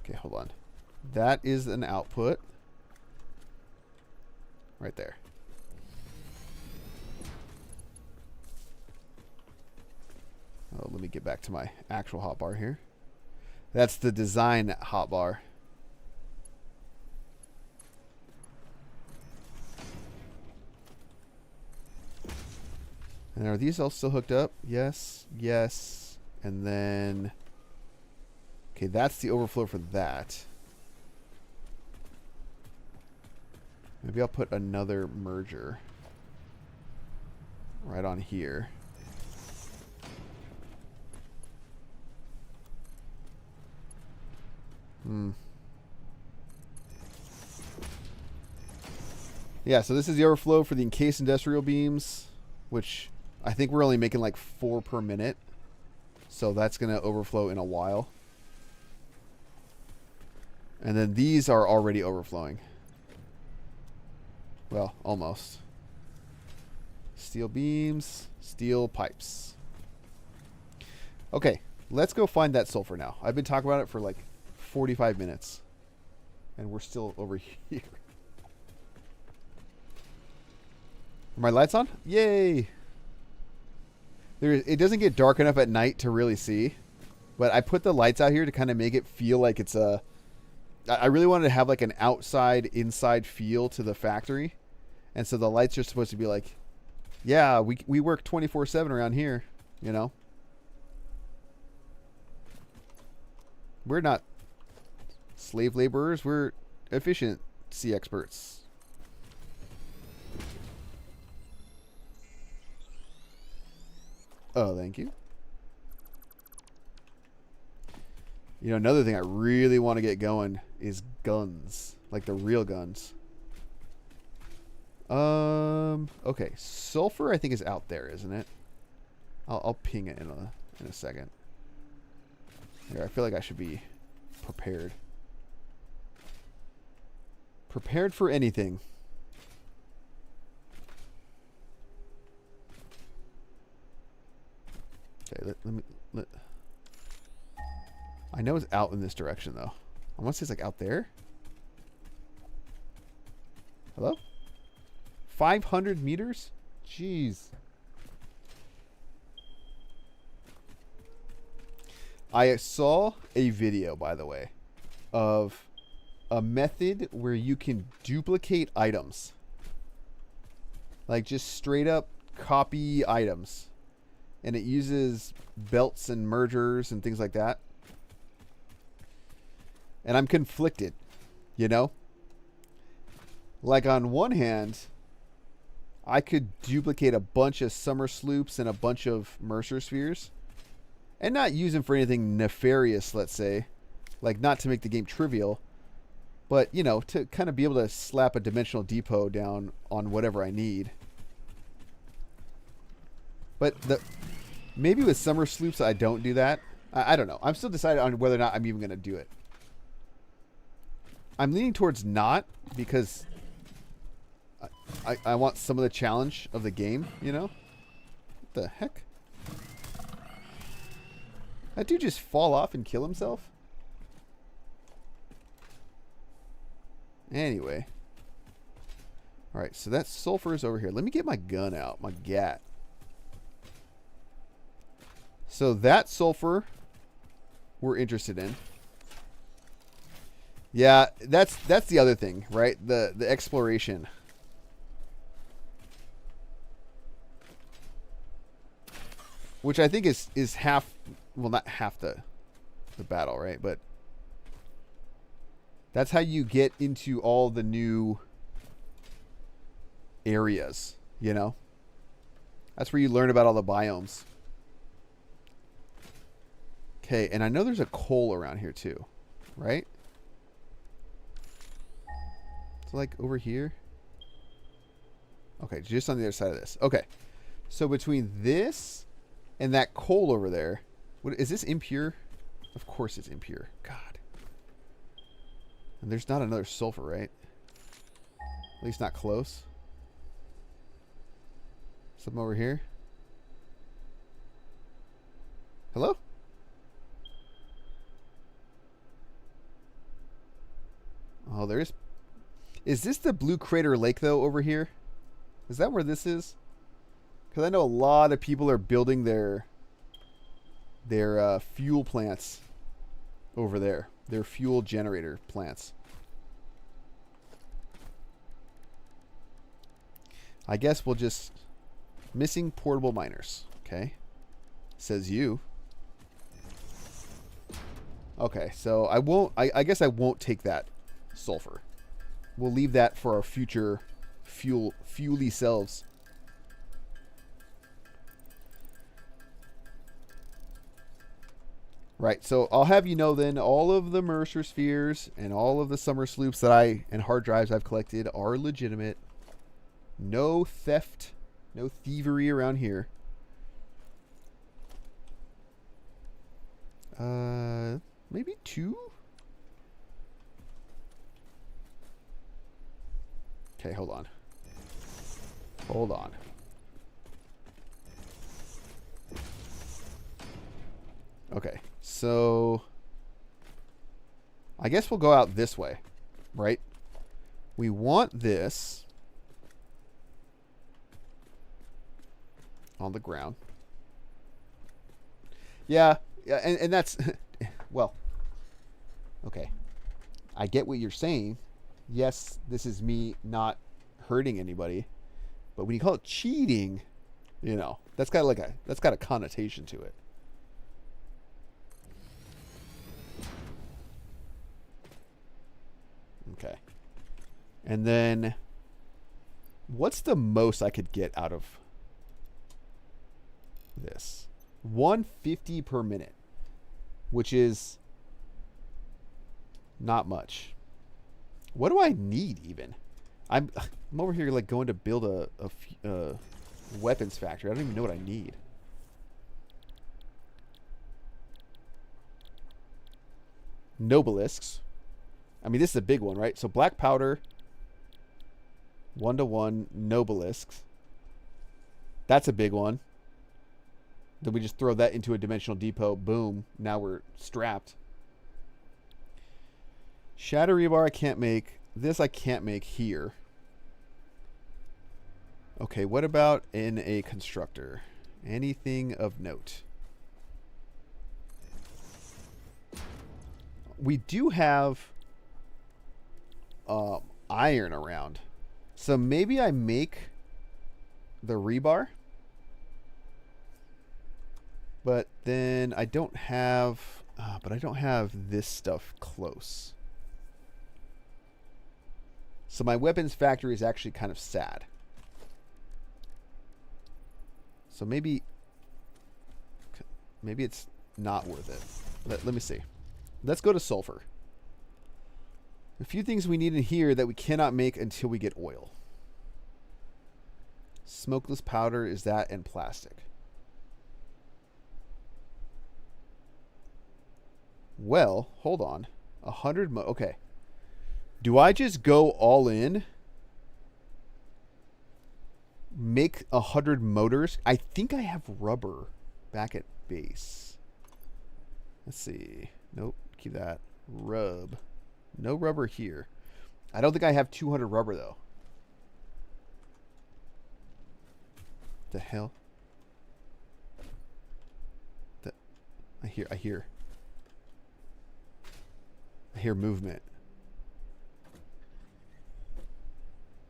Okay, hold on. That is an output. Right there. Oh, let me get back to my actual hotbar here. That's the design hotbar. And are these all still hooked up? Yes, yes. And then... Okay, that's the overflow for that. Maybe I'll put another merger right on here. Yeah, so this is the overflow for the encased industrial beams, which I think we're only making like 4 per minute. So that's going to overflow in a while. And then these are already overflowing. Well, almost. Steel beams, steel pipes. Okay, let's go find that sulfur now. I've been talking about it for like 45 minutes. And we're still over here. Are my lights on? Yay! It doesn't get dark enough at night to really see. But I put the lights out here to kind of make it feel like it's a... I really wanted to have like an outside-inside feel to the factory. And so the lights are supposed to be like, yeah, we work 24/7 around here, you know? We're not slave laborers. We're efficiency experts. Oh, thank you. You know, another thing I really want to get going is guns. Like the real guns. Okay. Sulfur, I think, is out there, isn't it? I'll ping it in a second. Here, I feel like I should be prepared. Prepared for anything. Okay, I know it's out in this direction, though. I want to say it's like out there. Hello? 500 meters? Jeez. I saw a video, by the way, of a method where you can duplicate items. Like just straight up copy items. And it uses belts and mergers and things like that. And I'm conflicted, you know? Like on one hand, I could duplicate a bunch of summer sloops and a bunch of Mercer spheres. And not use them for anything nefarious, let's say. Like not to make the game trivial. But, you know, to kind of be able to slap a dimensional depot down on whatever I need. But maybe with summer sloops I don't do that. I don't know. I'm still deciding on whether or not I'm even going to do it. I'm leaning towards not because I want some of the challenge of the game, you know? What the heck? That dude just fall off and kill himself? Anyway. Alright, so that sulfur is over here. Let me get my gun out, my gat. So that sulfur we're interested in. Yeah, that's the other thing, right? The exploration. Which I think is half, well, not half the battle, right? But that's how you get into all the new areas, you know? That's where you learn about all the biomes. Okay, and I know there's a coal around here too, right? It's like over here. Okay, just on the other side of this. Okay, so between this and that coal over there, what is this impure? Of course it's impure. God. And there's not another sulfur, right? At least not close. Something over here. Hello? Oh, there is. Is this the Blue Crater Lake, though, over here? Is that where this is? Because I know a lot of people are building their fuel plants over there. Their fuel generator plants. I guess we'll just... Missing portable miners. Okay. Says you. Okay, so I won't... I guess I won't take that sulfur. We'll leave that for our future fuely selves. Right, so I'll have you know then, all of the Mercer spheres and all of the summer sloops that and hard drives I've collected are legitimate. No theft, no thievery around here. Maybe 2? hold on. Hold on. Okay, so I guess we'll go out this way, right? We want this on the ground. Yeah, and that's, well, okay. I get what you're saying. Yes, this is me not hurting anybody, but when you call it cheating, you know, that's got a connotation to it. Okay. And then what's the most I could get out of this? 150 per minute, which is not much. What do I need even? I'm over here like going to build a weapons factory. I don't even know what I need. Nobelisks. I mean, this is a big one, right? So black powder, 1-to-1 nobelisks. That's a big one. Then we just throw that into a dimensional depot. Boom. Now we're strapped. Shatter rebar I can't make. This I can't make here. Okay, what about in a constructor? Anything of note? We do have iron around. So maybe I make the rebar. But then I don't have this stuff close. So my weapons factory is actually kind of sad. So maybe it's not worth it. Let me see. Let's go to sulfur. A few things we need in here that we cannot make until we get oil. Smokeless powder is that, and plastic. Well, hold on. 100 okay. Do I just go all in? Make 100 motors? I think I have rubber back at base. Let's see. Nope. Keep that. Rub. No rubber here. I don't think I have 200 rubber though. The hell? I hear movement.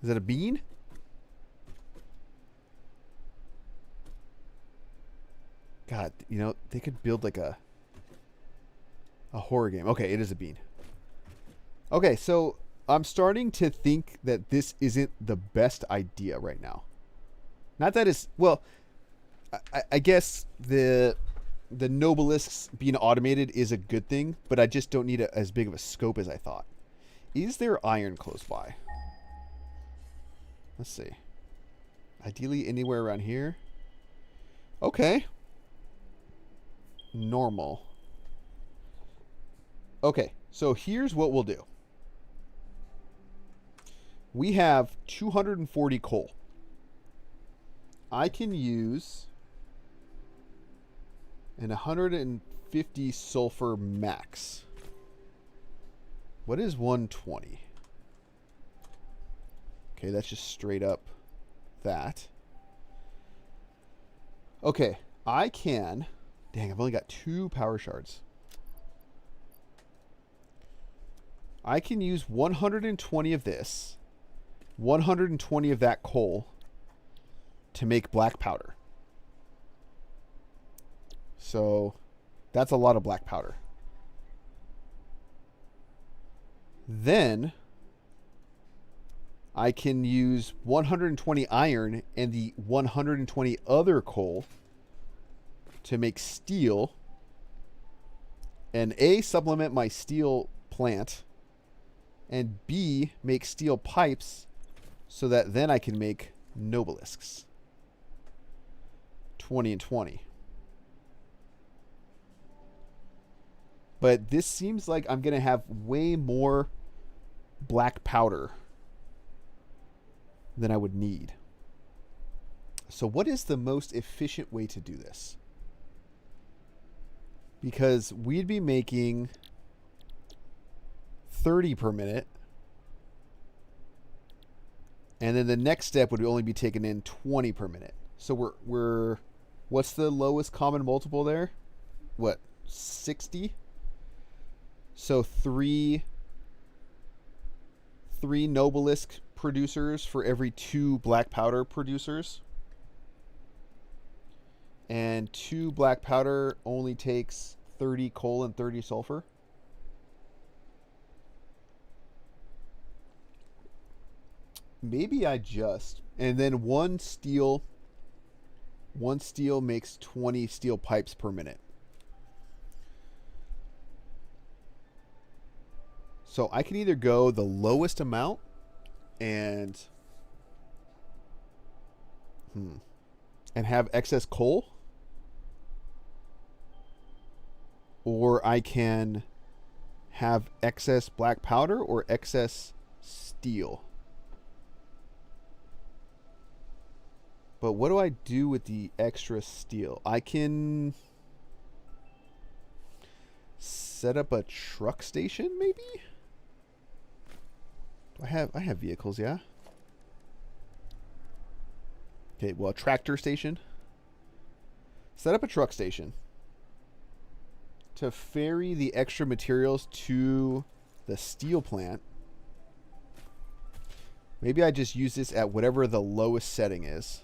Is that a bean? God, you know, they could build like a horror game. Okay, it is a bean. Okay, so I'm starting to think that this isn't the best idea right now. Not that it's, well, I guess the nobelisks being automated is a good thing, but I just don't need as big of a scope as I thought. Is there iron close by? Let's see. Ideally anywhere around here. Okay. Normal. Okay, so here's what we'll do. We have 240 coal. I can use an 150 sulfur max. What is 120? Okay, that's just straight up that. Okay, I can... Dang, I've only got 2 power shards. I can use 120 of this, 120 of that coal to make black powder. So that's a lot of black powder. Then I can use 120 iron and the 120 other coal to make steel and A, supplement my steel plant, and B, make steel pipes so that then I can make nobelisks. 20 and 20. But this seems like I'm going to have way more black powder than I would need. So what is the most efficient way to do this? Because we'd be making 30 per minute. And then the next step would only be taking in 20 per minute. So we're what's the lowest common multiple there? What, 60? So three Nobelisk producers for every 2 black powder producers. And 2 black powder only takes 30 coal and 30 sulfur. Maybe I just... And then one steel makes 20 steel pipes per minute. So I can either go the lowest amount and have excess coal, or I can have excess black powder or excess steel. But what do I do with the extra steel? I can set up a truck station, maybe? I have vehicles, yeah. Okay, well, a tractor station. Set up a truck station to ferry the extra materials to the steel plant. Maybe I just use this at whatever the lowest setting is.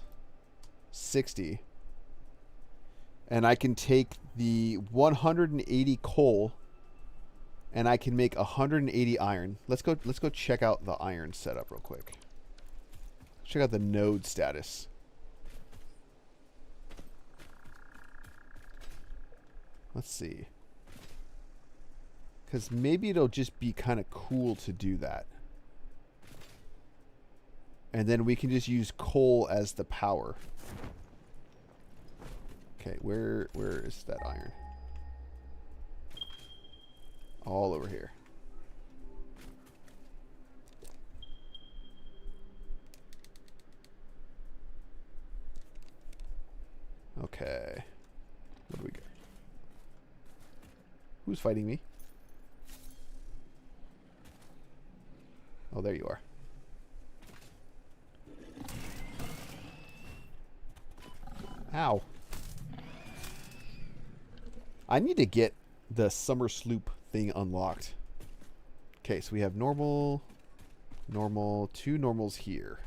60. And I can take the 180 coal and I can make 180 iron. Let's go check out the iron setup real quick. Check out the node status. Let's see. Because maybe it'll just be kind of cool to do that. And then we can just use coal as the power. Okay, where is that iron? All over here. Okay. What do we got? Who's fighting me? Oh, there you are. Ow. I need to get the summer sloop thing unlocked. Okay, so we have normal, 2 normals here.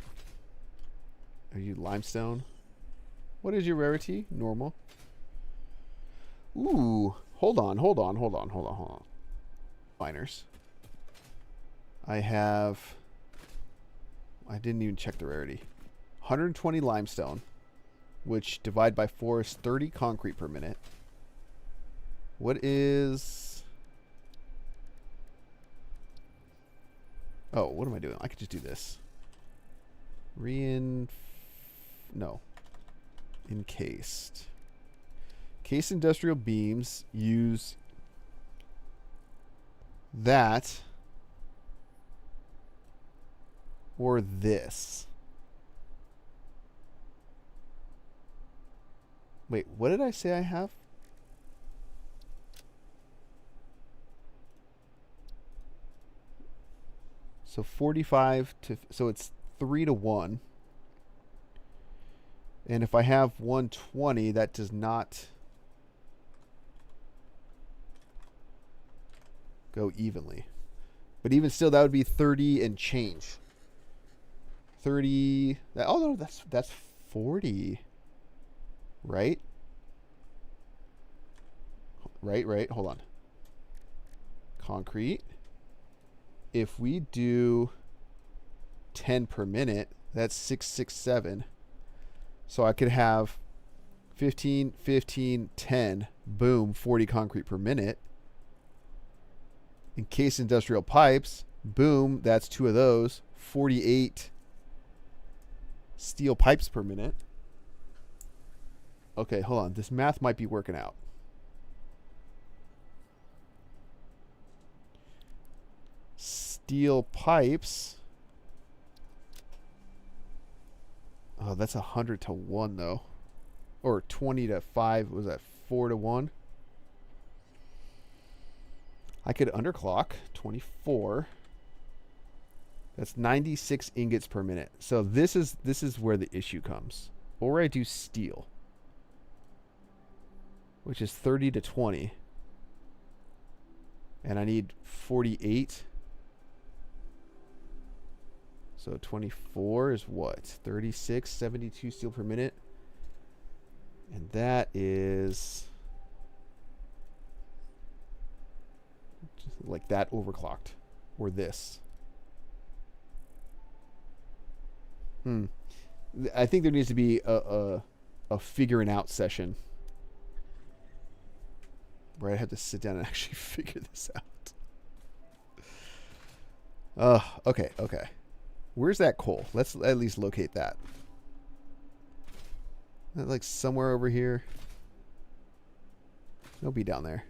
Are you limestone? What is your rarity? Normal. Ooh, hold on. Miners. I didn't even check the rarity. 120 limestone, which divide by 4 is 30 concrete per minute. What is... Oh, what am I doing? I could just do this. No. Encased. Case industrial beams use that or this. Wait, what did I say I have? So 45 to... So it's 3 to 1. And if I have 120, that does not go evenly. But even still, that would be 30 and change. 30... Oh, no, that's 40. Right? Right. Hold on. Concrete. If we do 10 per minute, that's 667. So I could have 15, 15, 10, boom, 40 concrete per minute. In case industrial pipes, boom, that's 2 of those, 48 steel pipes per minute. Okay, hold on. This math might be working out. Steel pipes Oh, that's 100 to 1 though. Or 20 to 5. Was that 4 to 1? I could underclock 24. That's 96 ingots per minute. So this is where the issue comes. Or I do steel, which is 30 to 20. And I need 48. So 24 is what? 36, 72 steel per minute. And that is like that overclocked. Or this. I think there needs to be a figuring out session where I have to sit down and actually figure this out. Okay. Where's that coal? Let's at least locate that. Like somewhere over here. It'll be down there.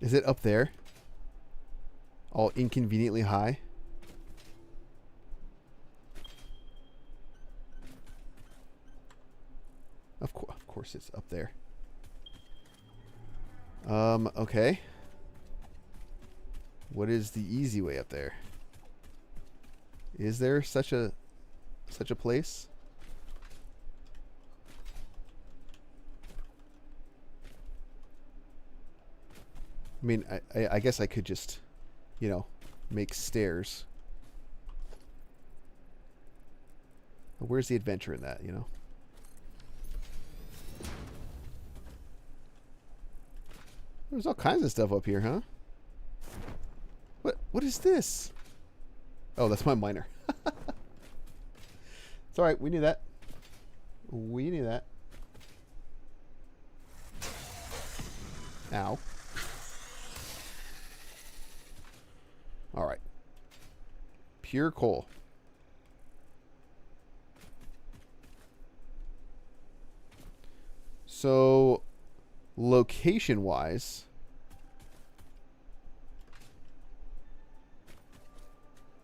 Is it up there? All inconveniently high? Of course it's up there. Okay. What is the easy way up there? Is there such a place? I mean, I guess I could just, make stairs. But where's the adventure in that, There's all kinds of stuff up here, huh? What is this? Oh, that's my miner. It's alright, we knew that. We knew that. Ow. Alright. Pure coal. So, location-wise,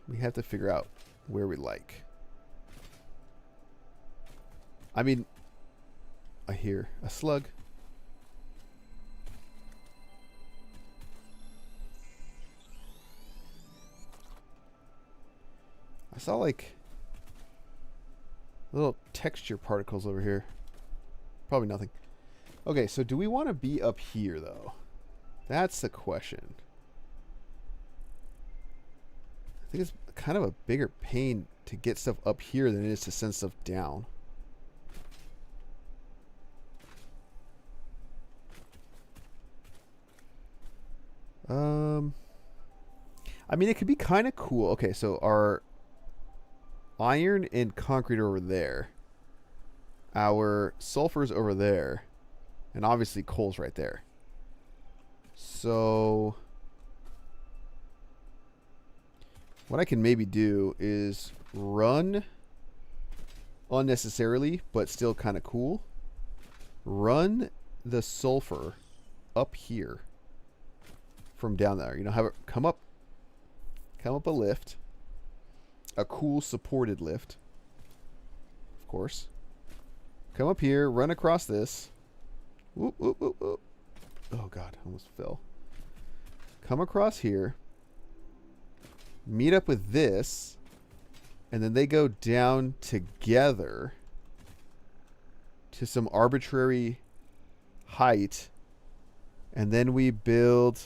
we have to figure out where we like. I mean, I hear a slug. I saw like little texture particles over here. Probably nothing. Okay, so do we want to be up here though? That's the question. I think it's kind of a bigger pain to get stuff up here than it is to send stuff down. I mean, it could be kind of cool. Okay, so our iron and concrete are over there. Our sulfur's over there. And obviously coal's right there. So what I can maybe do is run unnecessarily, but still kind of cool. Run the sulfur up here from down there. Have it come up a lift. A cool supported lift. Of course. Come up here, run across this. Whoop, whoop, whoop, whoop. Oh god, I almost fell. Come across here. Meet up with this. And then they go down together to some arbitrary height. And then we build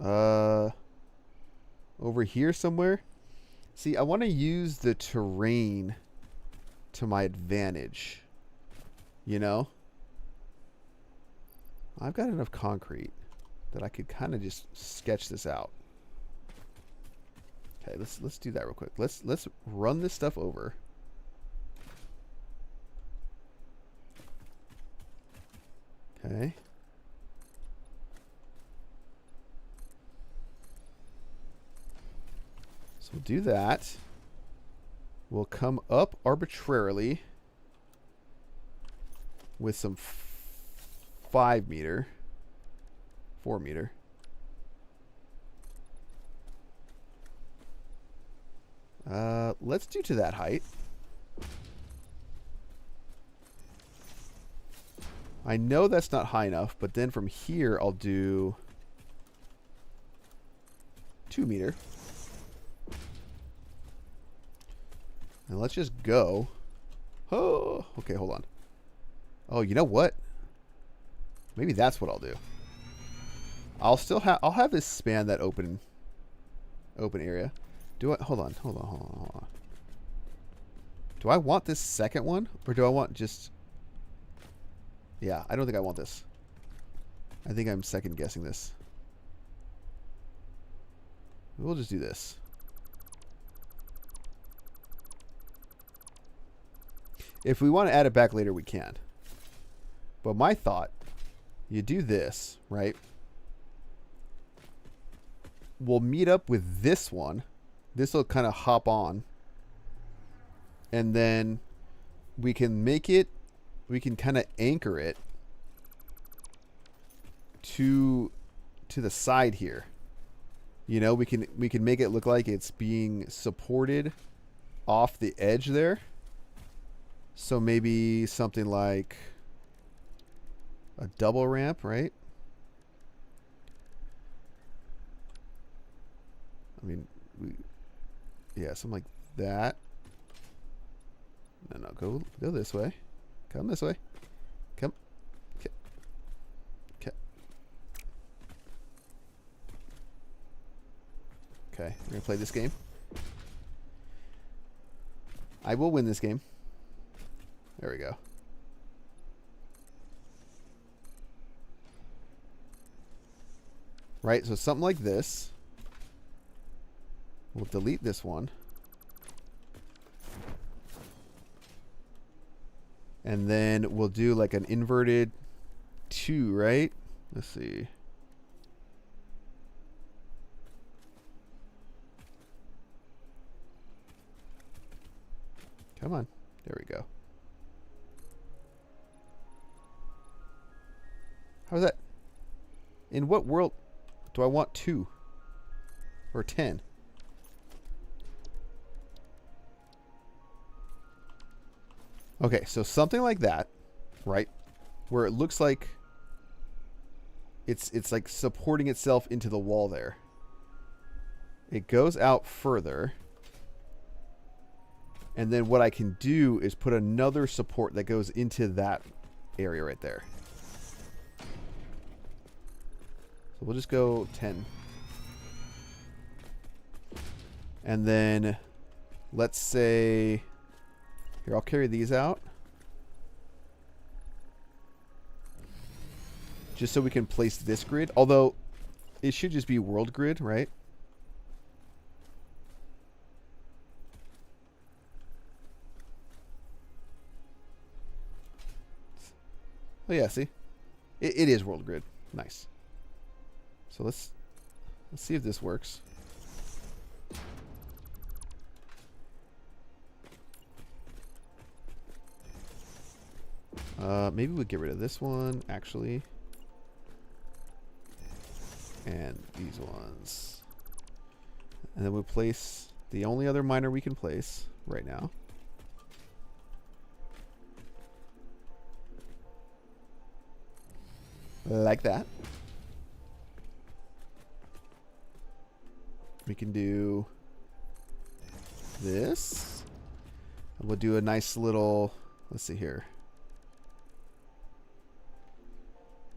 over here somewhere. See, I want to use the terrain to my advantage. I've got enough concrete that I could kind of just sketch this out. Okay, let's do that real quick. Let's run this stuff over. Okay. So we'll do that. We'll come up arbitrarily with some 5 meter. 4 meter. Let's do to that height. I know that's not high enough, but then from here I'll do 2 meter. And let's just go. Oh, okay, hold on. Oh, you know what? Maybe that's what I'll do. I'll have this span that open area. Hold on. Do I want this second one? Or do I want just... Yeah, I don't think I want this. I think I'm second guessing this. We'll just do this. If we want to add it back later, we can. But my thought, you do this, right? We'll meet up with this one. This will kind of hop on. And then we can make it, we can kind of anchor it to the side here. You know, we can make it look like it's being supported off the edge there. So maybe something like a double ramp, right? I mean, yeah, something like that. No, go this way. Come this way. Come. Okay, we're gonna play this game. I will win this game. There we go. Right, so something like this. We'll delete this one. And then we'll do like an inverted 2, right? Let's see. Come on. There we go. How's that? In what world do I want 2? Or 10? Okay, so something like that, right? Where it looks like it's like supporting itself into the wall there. It goes out further. And then what I can do is put another support that goes into that area right there. So we'll just go 10. And then let's say... Here, I'll carry these out. Just so we can place this grid. Although, it should just be world grid, right? Oh yeah, see? It is world grid. Nice. So let's see if this works. Maybe we'll get rid of this one, actually. And these ones. And then we'll place the only other miner we can place right now. Like that. We can do this. And we'll do a nice little, let's see here.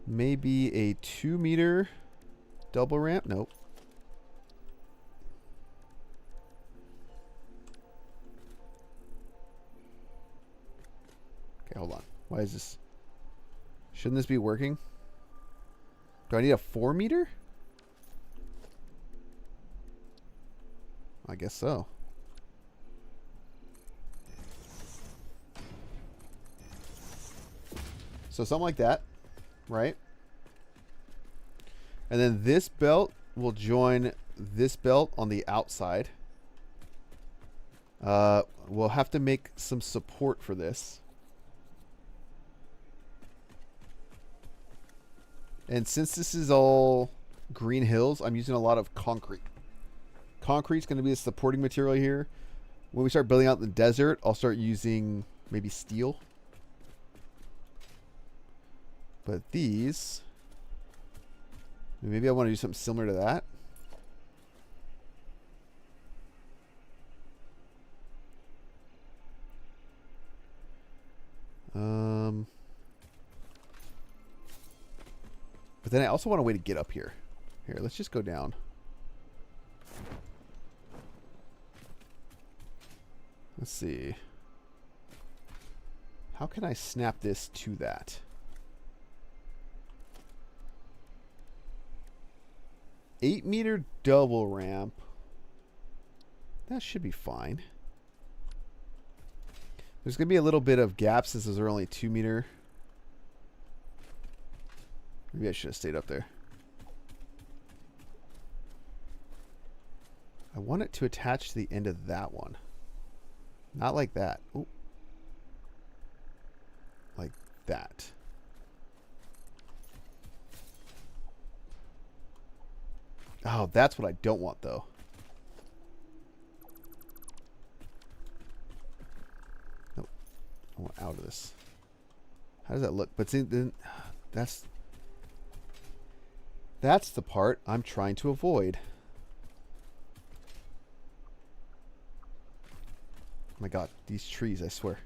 Maybe a 2 meter double ramp. Nope. Okay, hold on. Why is this? Shouldn't this be working? Do I need a 4 meter? I guess so. So something like that, right? And then this belt will join this belt on the outside. We'll have to make some support for this. And since this is all green hills, I'm using a lot of concrete. Concrete's going to be a supporting material here. When we start building out in the desert, I'll start using maybe steel. But these, maybe I want to do something similar to that. But then I also want a way to get up here. Here, let's just go down. Let's see. How can I snap this to that? $8-meter double ramp. That should be fine. There's going to be a little bit of gaps since those are only 2-meter. Maybe I should have stayed up there. I want it to attach to the end of that one. Not like that. Ooh. Like that. Oh, that's what I don't want, though. Nope. I want out of this. How does that look? But see, then that's the part I'm trying to avoid. Oh my god, these trees, I swear.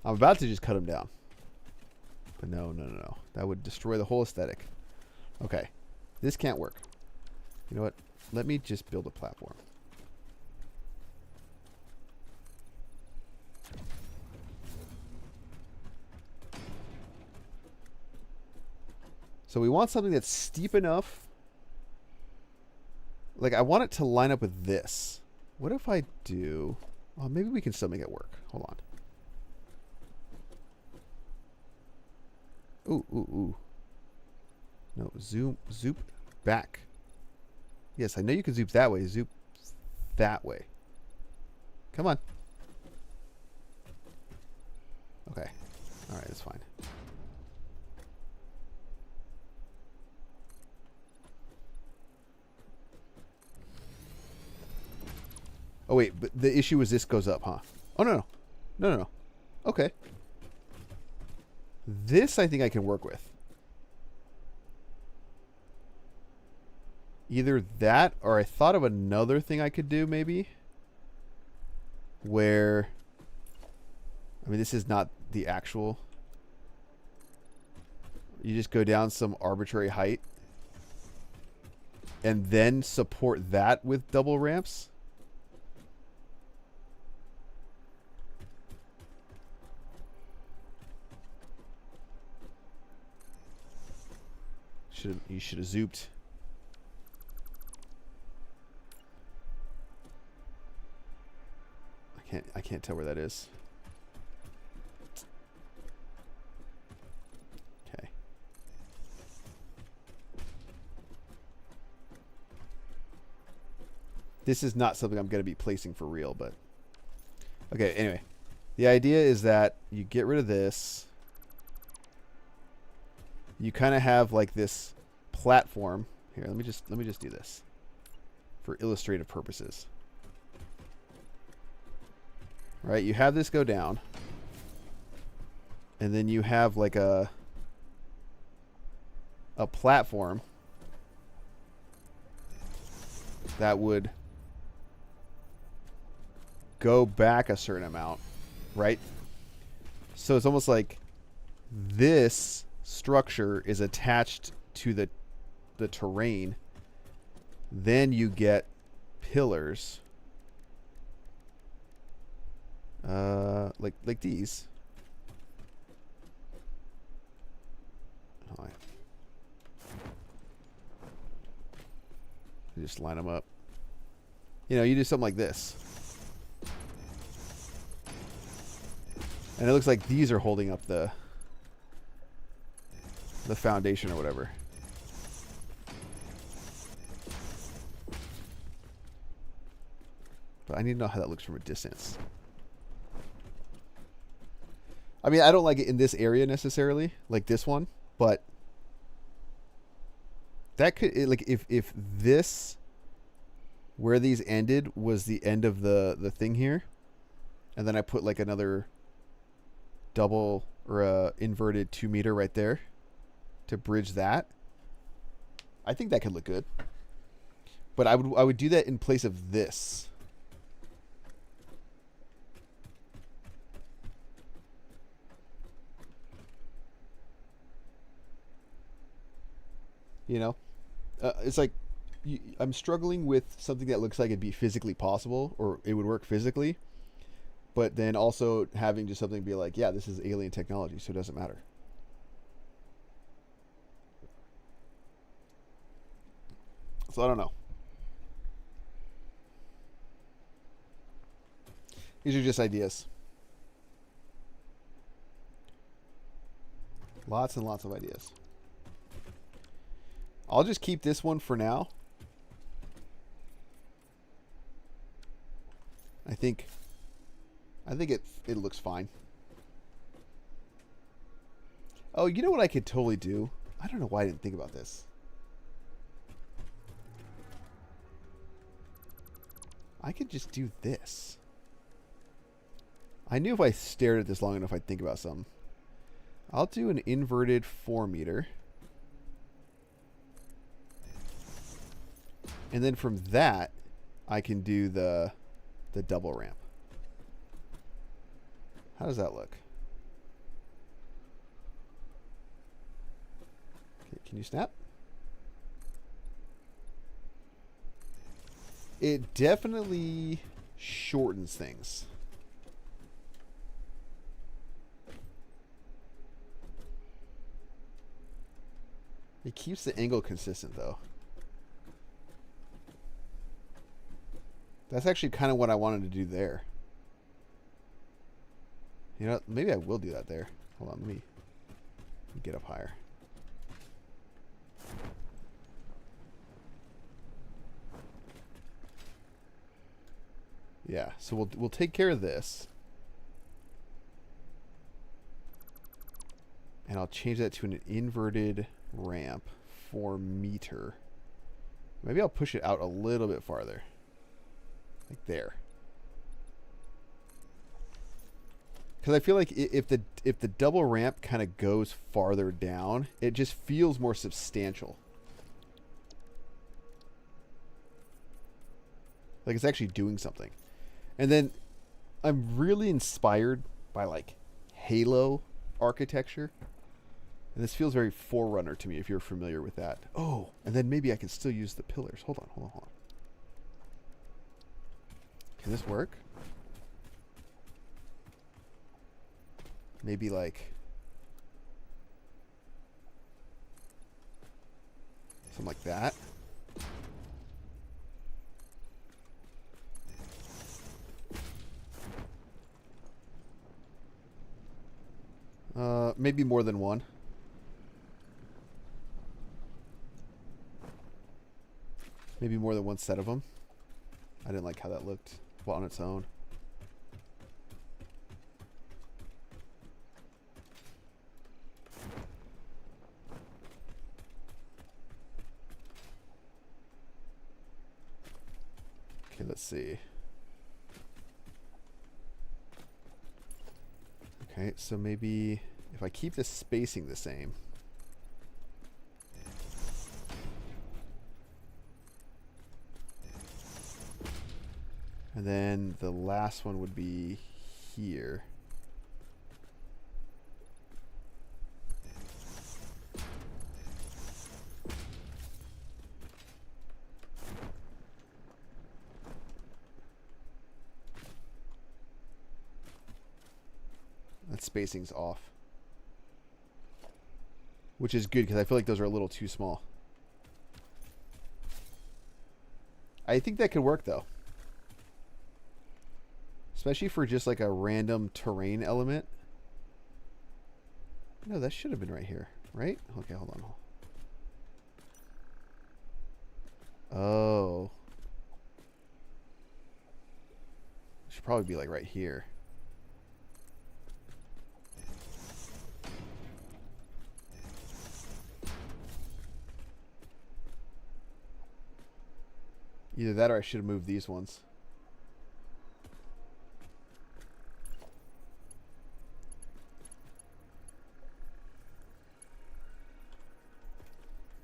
I'm about to just cut them down. But no. That would destroy the whole aesthetic. Okay. This can't work. You know what? Let me just build a platform. So we want something that's steep enough. Like, I want it to line up with this. What if I do... Well, maybe we can still make it work. Hold on. Ooh. No, zoop back. Yes, I know you can zoop that way. Zoop that way. Come on. Okay. All right, that's fine. Oh, wait, but the issue is this goes up, huh? Oh, no. Okay. This I think I can work with. Either that, or I thought of another thing I could do, maybe. Where... I mean, this is not the actual... You just go down some arbitrary height. And then support that with double ramps. You should have zooped. I can't tell where that is. Okay. This is not something I'm going to be placing for real, but okay, anyway. The idea is that you get rid of this. You kind of have like this platform. Here, let me just do this for illustrative purposes. Right, you have this go down, and then you have like a platform that would go back a certain amount, right? So it's almost like this structure is attached to the terrain. Then you get pillars, like these. You just line them up. You know, you do something like this, and it looks like these are holding up the foundation or whatever. But I need to know how that looks from a distance. I mean, I don't like it in this area necessarily, like this one, but That could like if this where these ended was the end of the thing here, and then I put like another double or inverted 2 meter right there to bridge that. I think that could look good. But I would do that in place of this. You know, it's like I'm struggling with something that looks like it'd be physically possible or it would work physically, but then also having just something be like, yeah, this is alien technology, so it doesn't matter. So I don't know. These are just ideas. Lots and lots of ideas. I'll just keep this one for now. I think it looks fine. Oh, you know what I could totally do? I don't know why I didn't think about this. I could just do this. I knew if I stared at this long enough I'd think about something. I'll do an inverted 4 meter. And then from that, I can do the double ramp. How does that look? Okay, can you snap? It definitely shortens things. It keeps the angle consistent though. That's actually kind of what I wanted to do there. You know, maybe I will do that there. Hold on, let me get up higher. Yeah, so we'll take care of this. And I'll change that to an inverted ramp 4 meter. Maybe I'll push it out a little bit farther. Like there. Because I feel like if the double ramp kind of goes farther down, it just feels more substantial. Like it's actually doing something. And then I'm really inspired by like Halo architecture. And this feels very Forerunner to me if you're familiar with that. Oh, and then maybe I can still use the pillars. Hold on. Can this work? Maybe like something like that. Maybe more than one. Maybe more than one set of them. I didn't like how that looked on its own. Okay, let's see. Okay, so maybe if I keep the spacing the same. And then the last one would be here. That spacing's off. Which is good because I feel like those are a little too small. I think that could work though. Especially for just like a random terrain element. No, that should have been right here, right? Okay, hold on. Oh. It should probably be like right here. Either that or I should have moved these ones.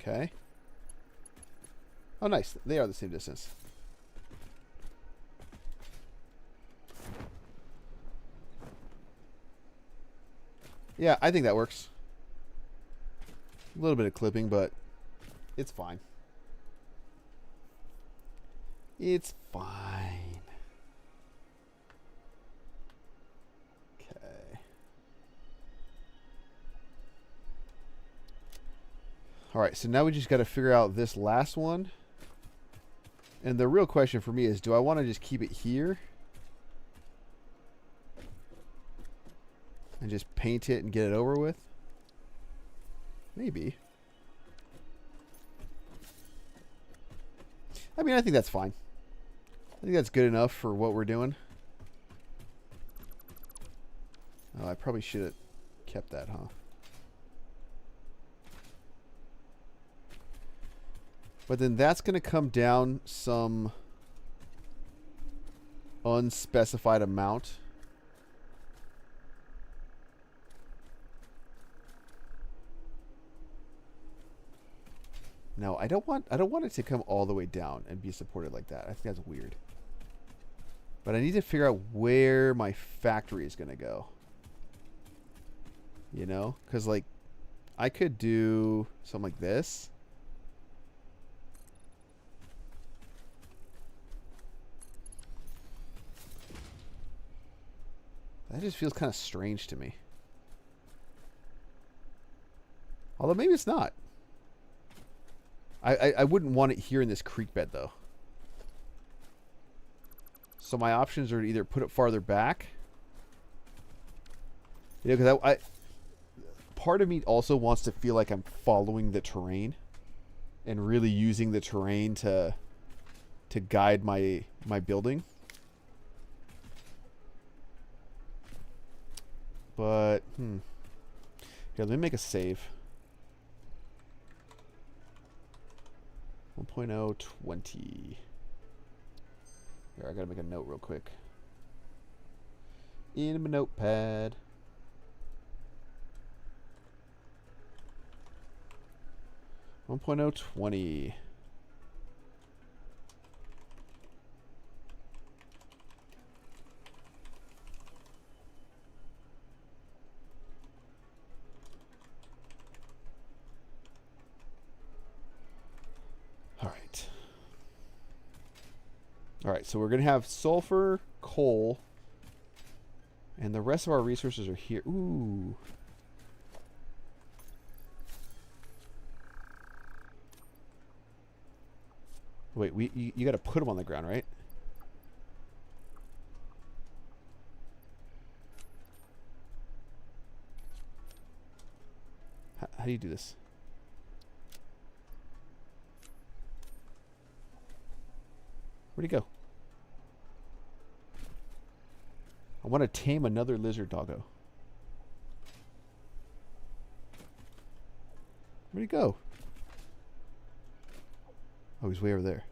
Okay. Oh, nice. They are the same distance. Yeah, I think that works. A little bit of clipping, but it's fine. It's fine. Okay. All right, so now we just got to figure out this last one. And the real question for me is, do I want to just keep it here? And just paint it and get it over with? Maybe. I mean, I think that's fine. I think that's good enough for what we're doing. Oh, I probably should have kept that, huh? But then that's going to come down some unspecified amount. No, I don't want it to come all the way down and be supported like that. I think that's weird. But I need to figure out where my factory is going to go. You know? Because, like, I could do something like this. That just feels kind of strange to me. Although maybe it's not. I wouldn't want it here in this creek bed, though. So my options are to either put it farther back. You know, because part of me also wants to feel like I'm following the terrain. And really using the terrain to guide my building. But, here, let me make a save. 1.020. Here, I gotta make a note real quick. In my notepad. One 1.020. All right, so we're going to have sulfur, coal, and the rest of our resources are here. Ooh. Wait, you got to put them on the ground, right? How do you do this? Where'd he go? I want to tame another lizard doggo. Where'd he go? Oh, he's way over there.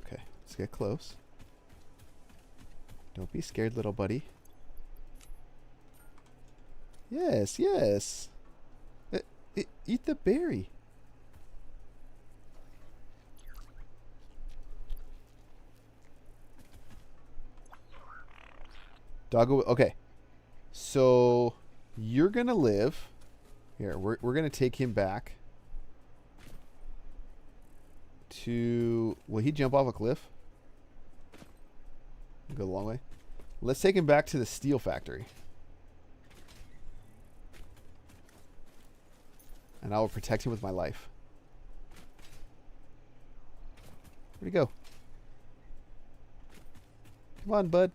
Okay, let's get close. Don't be scared, little buddy. Yes, yes. Eat the berry. Doggo. Okay. So you're gonna live. Here, we're gonna take him back to. Will he jump off a cliff? Go the long way. Let's take him back to the steel factory. And I will protect him with my life. Where'd he go? Come on, bud.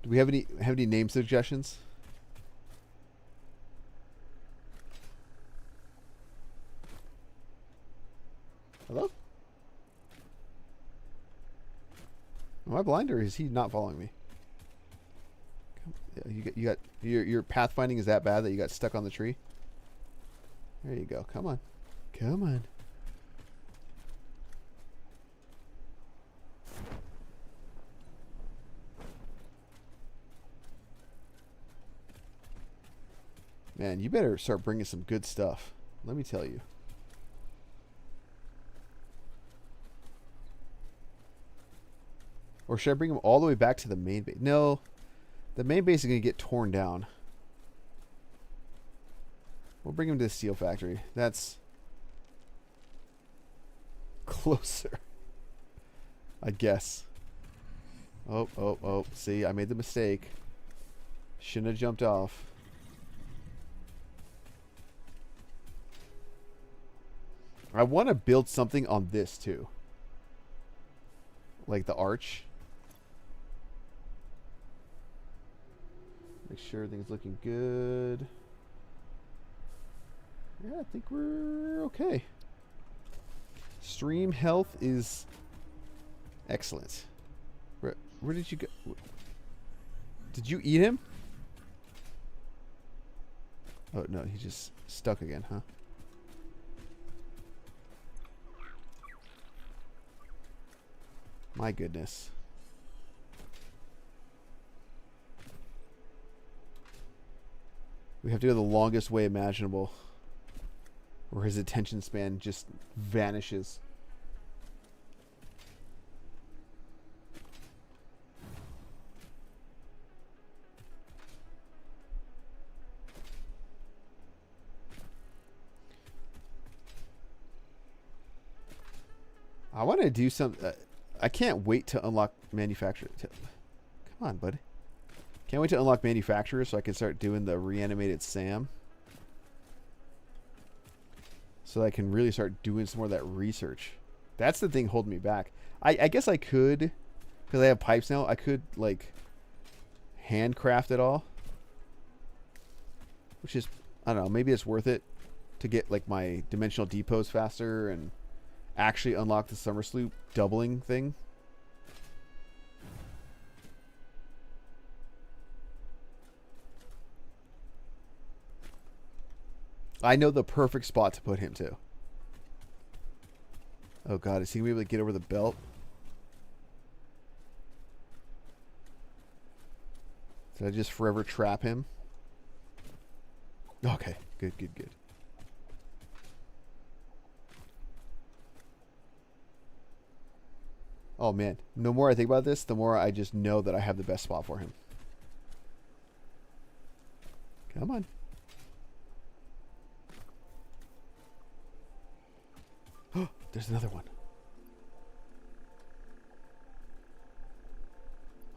Do we have any name suggestions? Hello? Am I blind or is he not following me? You got your pathfinding is that bad that you got stuck on the tree? There you go. Come on. Come on. Man, you better start bringing some good stuff. Let me tell you. Or should I bring them all the way back to the main base? No. The main base is going to get torn down. We'll bring them to the steel factory. That's closer. I guess. Oh. See, I made the mistake. Shouldn't have jumped off. I want to build something on this too. Like the arch. Make sure everything's looking good. Yeah, I think we're okay. Stream health is excellent. Where did you go? Did you eat him? Oh, no, he just stuck again, huh? My goodness. We have to go the longest way imaginable, or his attention span just vanishes. I want to do some. I can't wait to unlock manufacturer. Come on, buddy. Can't wait to unlock manufacturers so I can start doing the reanimated Sam. So I can really start doing some more of that research. That's the thing holding me back. I guess I could, because I have pipes now, I could, like, handcraft it all. Which is, I don't know, maybe it's worth it to get, like, my dimensional depots faster and actually unlock the summer sloop doubling thing. I know the perfect spot to put him to. Oh god, is he gonna be able to get over the belt? Did I just forever trap him? Okay, good. Oh man, the more I think about this, the more I just know that I have the best spot for him. Come on. There's another one.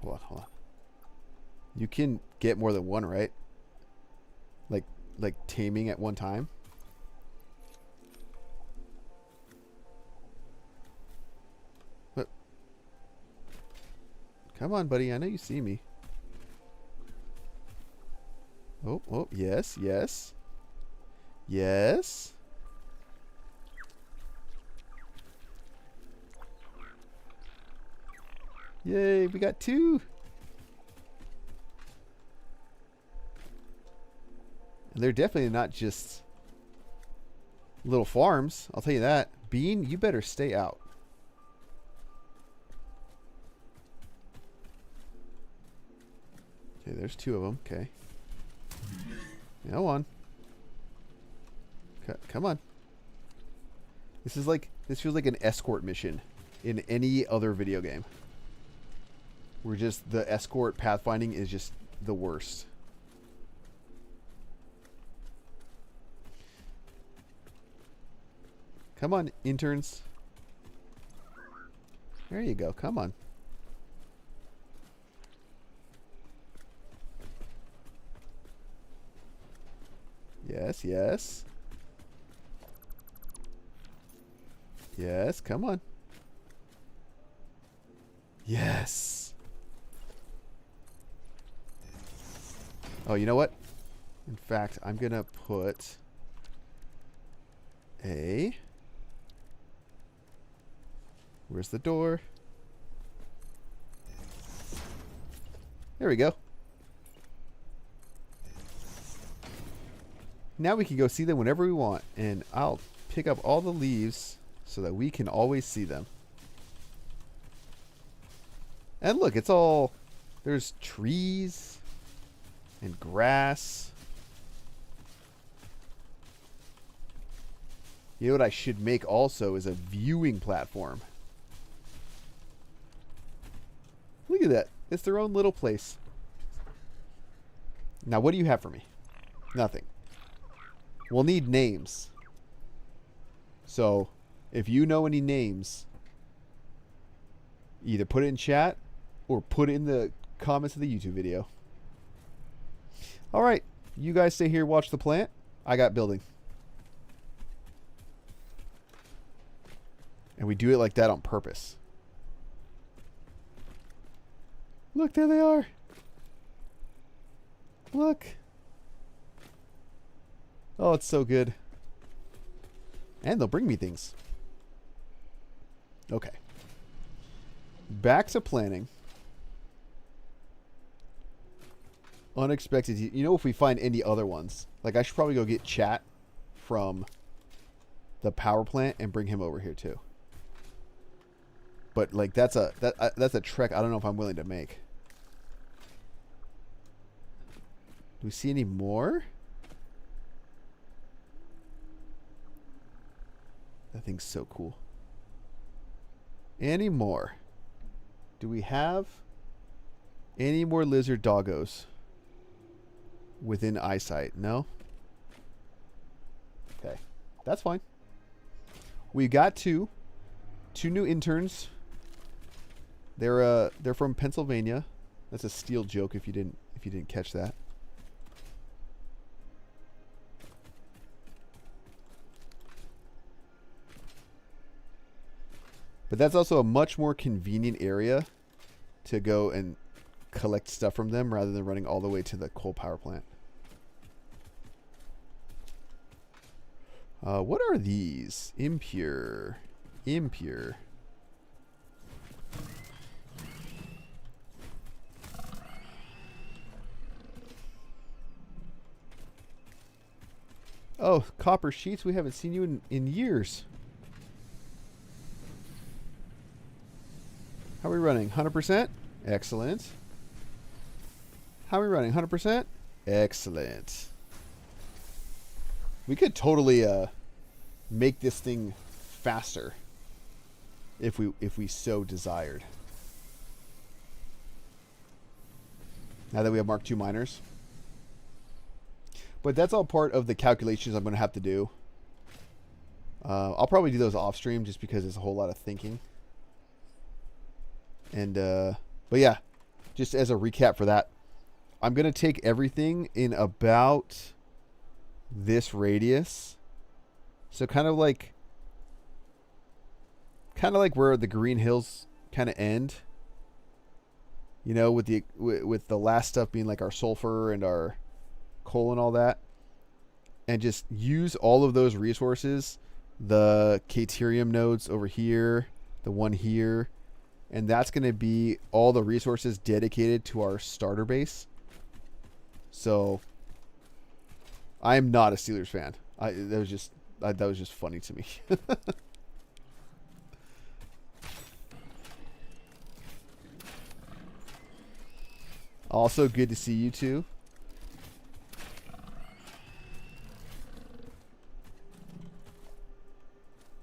Hold on. You can get more than one, right? Like taming at one time? What? Come on, buddy. I know you see me. Oh, yes. Yay, we got 2. And they're definitely not just little farms. I'll tell you that. Bean, you better stay out. Okay, there's 2 of them. Okay. Go on. Come on. This feels like an escort mission in any other video game. Where just the escort pathfinding is just the worst. Come on, interns. There you go. Come on. Yes. Yes, come on. Yes. Oh, you know what? In fact, I'm going to put a... Where's the door? There we go. Now we can go see them whenever we want. And I'll pick up all the leaves so that we can always see them. And look, it's all... There's trees and grass. You know what I should make also is a viewing platform. Look at that. It's their own little place. Now, what do you have for me? Nothing. We'll need names. So, if you know any names, either put it in chat or put it in the comments of the YouTube video. All right. You guys stay here, watch the plant. I got building. And we do it like that on purpose. Look, there they are. Look. Oh, it's so good. And they'll bring me things. Okay. Back to planning. Unexpected. You know, if we find any other ones, like I should probably go get chat from the power plant and bring him over here too. But like that's a trek I don't know if I'm willing to make. Do we see any more? That thing's so cool. Any more? Do we have any more lizard doggos within eyesight? No? Okay. That's fine. We got two new interns. They're from Pennsylvania. That's a Steel joke if you didn't catch that. But that's also a much more convenient area to go and collect stuff from them rather than running all the way to the coal power plant. What are these? Impure. Impure. Oh, copper sheets. We haven't seen you in years. How are we running? 100%? Excellent. How are we running? 100%? Excellent. We could totally make this thing faster if we so desired. Now that we have Mark II miners. But that's all part of the calculations I'm going to have to do. I'll probably do those off stream just because it's a whole lot of thinking. And but yeah, just as a recap for that, I'm going to take everything in about this radius. So kind of like where the green hills kind of end. You know, with the last stuff being like our sulfur and our coal and all that. And just use all of those resources, the Caterium nodes over here, the one here, and that's going to be all the resources dedicated to our starter base. So I am not a Steelers fan. That was just funny to me. Also good to see you too.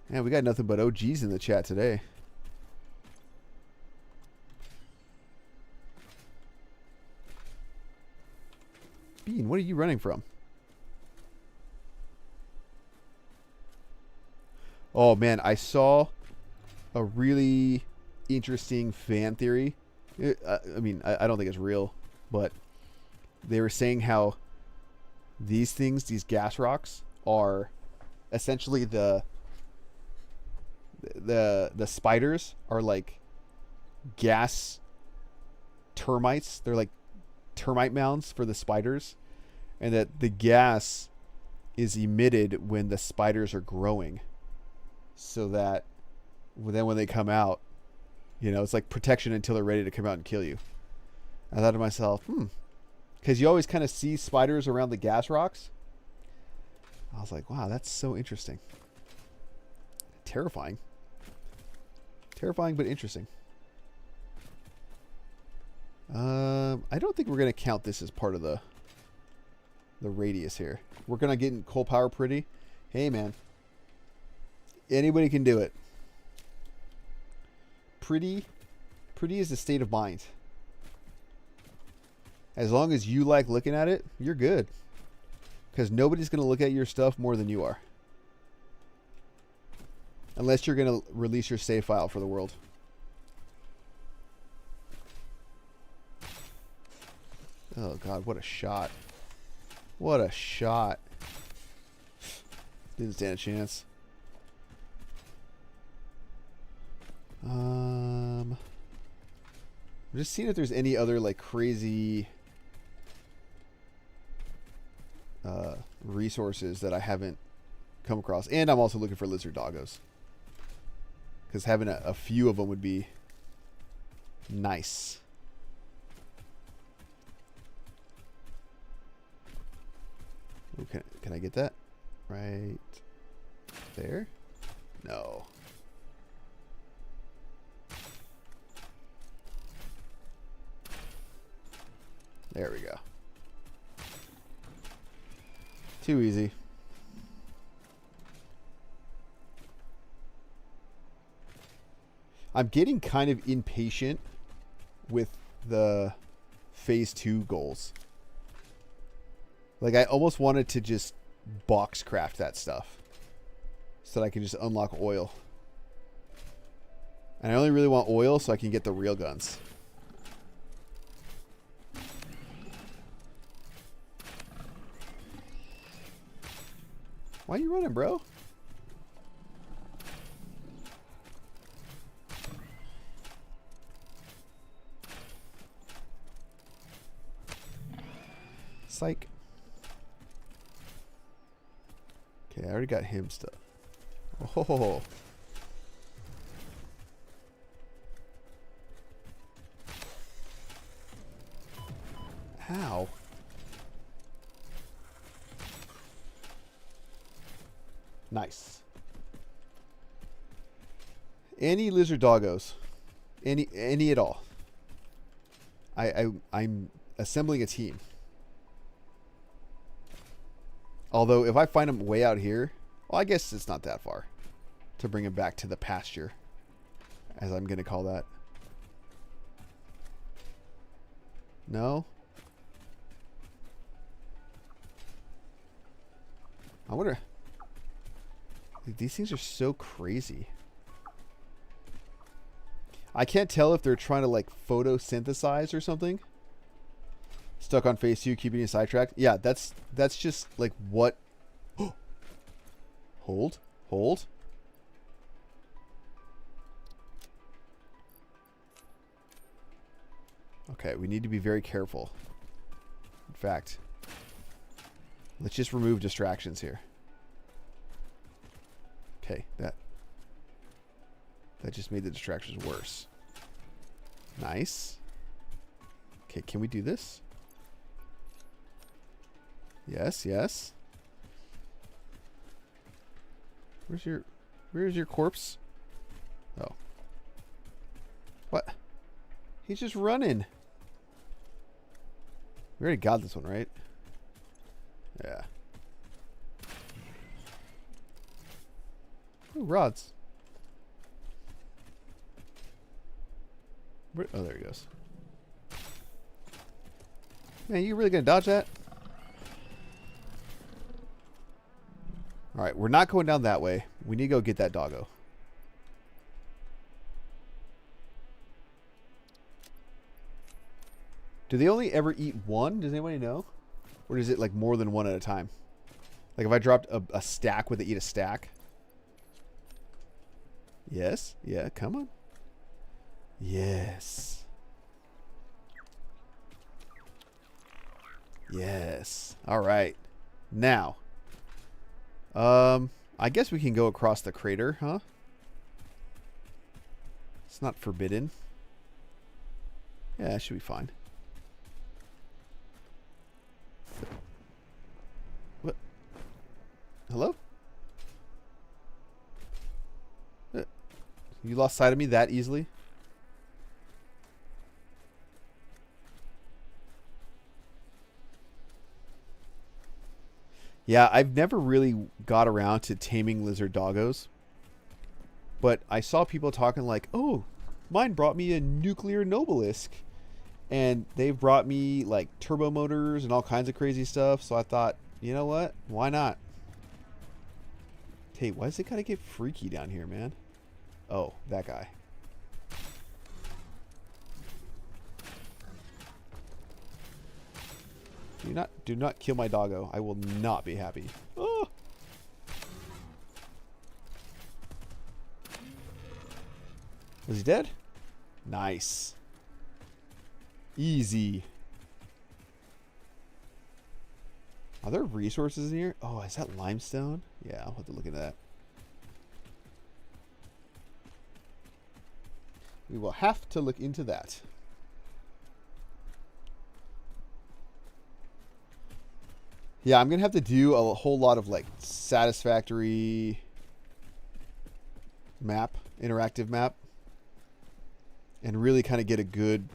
Man, we got nothing but OGs in the chat today. Bean, what are you running from? Oh man, I saw a really interesting fan theory. I mean, I don't think it's real, but they were saying how these things, these gas rocks, are essentially the spiders are like gas termites. They're like termite mounds for the spiders, and that the gas is emitted when the spiders are growing, so that then when they come out, you know, it's like protection until they're ready to come out and kill you. I thought to myself, because you always kind of see spiders around the gas rocks. I was like, wow, that's so interesting. Terrifying. Terrifying, but interesting. I don't think we're going to count this as part of the radius here. We're going to get in coal power pretty. Hey, man. Anybody can do it. Pretty is a state of mind. As long as you like looking at it, you're good. Because nobody's going to look at your stuff more than you are. Unless you're going to release your save file for the world. Oh, God, what a shot. What a shot. Didn't stand a chance. I'm just seeing if there's any other, like, crazy resources that I haven't come across. And I'm also looking for lizard doggos. Because having a few of them would be nice. Ooh, can I get that? Right there? No. There we go. Too easy. I'm getting kind of impatient with the phase 2 goals. Like, I almost wanted to just box craft that stuff so that I can just unlock oil. And I only really want oil so I can get the real guns. Why are you running, bro? Psych. Okay, I already got him stuff. Oh. How? Nice. Any lizard doggos. Any at all. I'm assembling a team. Although, if I find them way out here, well, I guess it's not that far to bring them back to the pasture, as I'm going to call that. No? I wonder... These things are so crazy. I can't tell if they're trying to, like, photosynthesize or something. Stuck on phase 2, keeping you sidetracked. Yeah, that's just like what. Hold. Okay, we need to be very careful. In fact, let's just remove distractions here. Okay, that just made the distractions worse. Nice. Okay, can we do this? Yes. Where's your corpse? Oh. What? He's just running. We already got this one, right? Yeah. Ooh, rods. Oh, there he goes. Man, you really gonna dodge that? Alright, we're not going down that way. We need to go get that doggo. Do they only ever eat one? Does anybody know? Or is it like more than one at a time? Like if I dropped a stack, would they eat a stack? Yes. Yeah, come on. Yes. Yes. Alright. Now. I guess we can go across the crater, huh? It's not forbidden. Yeah, that should be fine. Hello? You lost sight of me that easily? Yeah, I've never really got around to taming lizard doggos. But I saw people talking like, oh, mine brought me a nuclear Nobelisk. And they've brought me like turbo motors and all kinds of crazy stuff. So I thought, you know what? Why not? Hey, why does it gotta get freaky down here, man? Oh, that guy. Do not kill my doggo. I will not be happy. Oh. Is he dead? Nice. Easy. Are there resources in here? Oh, is that limestone? Yeah, I'll have to look into that. We will have to look into that. Yeah, I'm going to have to do a whole lot of like satisfactory map, interactive map, and really kind of get a good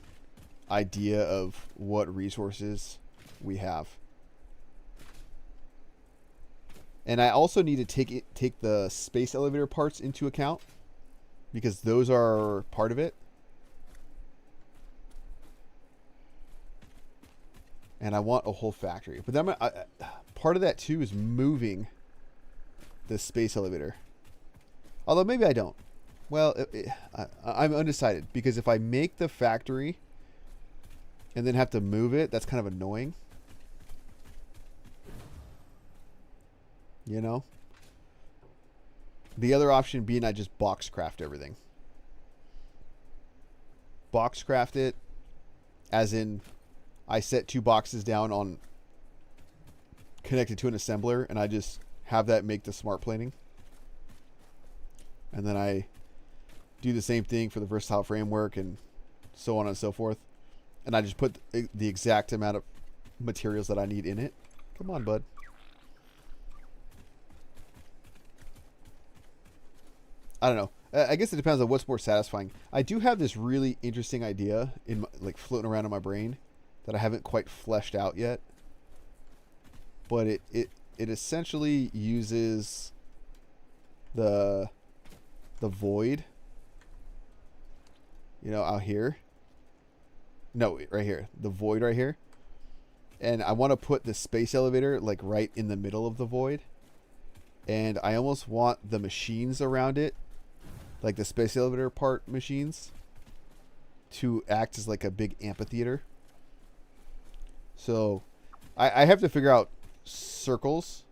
idea of what resources we have. And I also need to take the space elevator parts into account because those are part of it. And I want a whole factory. But then part of that too is moving the space elevator. Although maybe I don't. Well, I'm undecided because if I make the factory and then have to move it, that's kind of annoying. You know? The other option being I just box craft everything. Box craft it as in I set 2 boxes down on connected to an assembler and I just have that make the smart planing. And then I do the same thing for the versatile framework and so on and so forth. And I just put the exact amount of materials that I need in it. Come on, bud. I don't know. I guess it depends on what's more satisfying. I do have this really interesting idea in my, like floating around in my brain that I haven't quite fleshed out yet. But it essentially uses the void, you know, out here. No, right here. The void right here. And I want to put the space elevator like right in the middle of the void. And I almost want the machines around it, like the space elevator part machines, to act as like a big amphitheater. So I have to figure out circles.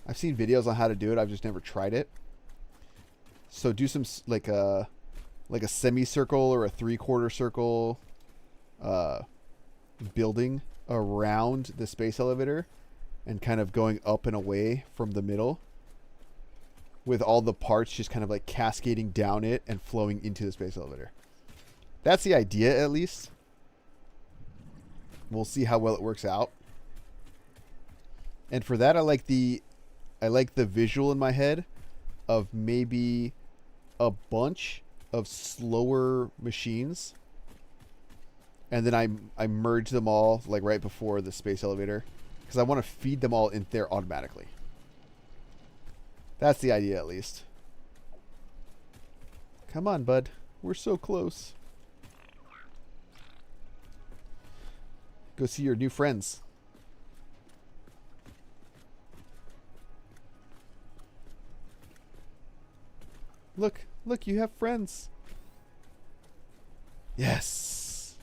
I've seen videos on how to do it. I've just never tried it. So do some like a semicircle or a 3/4 circle building around the space elevator and kind of going up and away from the middle with all the parts just kind of like cascading down it and flowing into the space elevator. That's the idea, at least. We'll see how well it works out. And for that, I like the visual in my head of maybe a bunch of slower machines, and then I merge them all like right before the space elevator because I want to feed them all in there automatically. That's the idea, at least. Come on, bud. We're so close. Go see your new friends. Look, you have friends. Yes.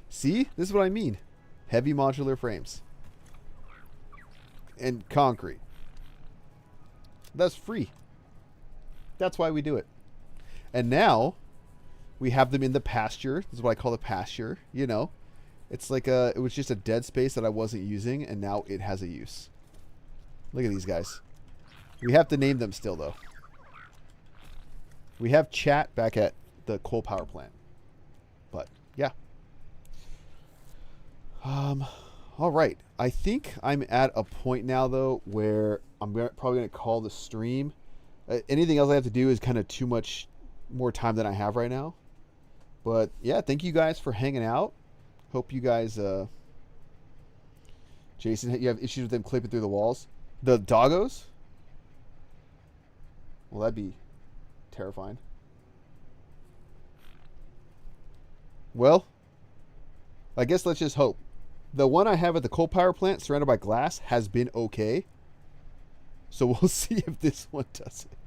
See? This is what I mean. Heavy modular frames. And concrete. That's free. That's why we do it. And now we have them in the pasture. This is what I call the pasture, you know. It's like it was just a dead space that I wasn't using, and now it has a use. Look at these guys. We have to name them still, though. We have chat back at the coal power plant. But, yeah. All right. I think I'm at a point now, though, where probably going to call the stream. Anything else I have to do is kind of too much more time than I have right now. But yeah, thank you guys for hanging out. Hope you guys, Jason, you have issues with them clipping through the walls? The doggos? Well, that'd be terrifying. Well, I guess let's just hope. The one I have at the coal power plant surrounded by glass has been okay. So we'll see if this one does it.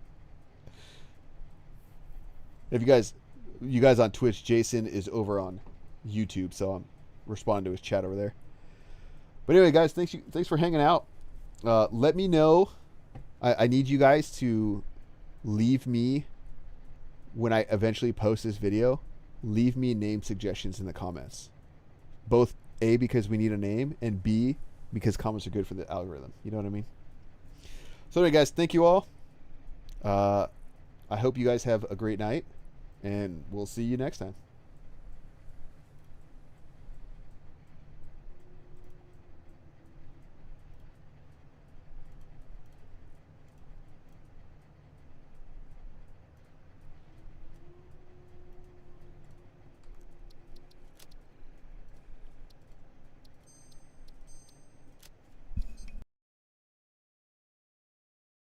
If you guys on Twitch, Jason is over on YouTube, so I'm responding to his chat over there. But anyway, guys, thanks for hanging out. Let me know. I need you guys to leave me, when I eventually post this video, leave me name suggestions in the comments. Both A, because we need a name, and B, because comments are good for the algorithm. You know what I mean? So anyway, guys, thank you all. I hope you guys have a great night, and we'll see you next time.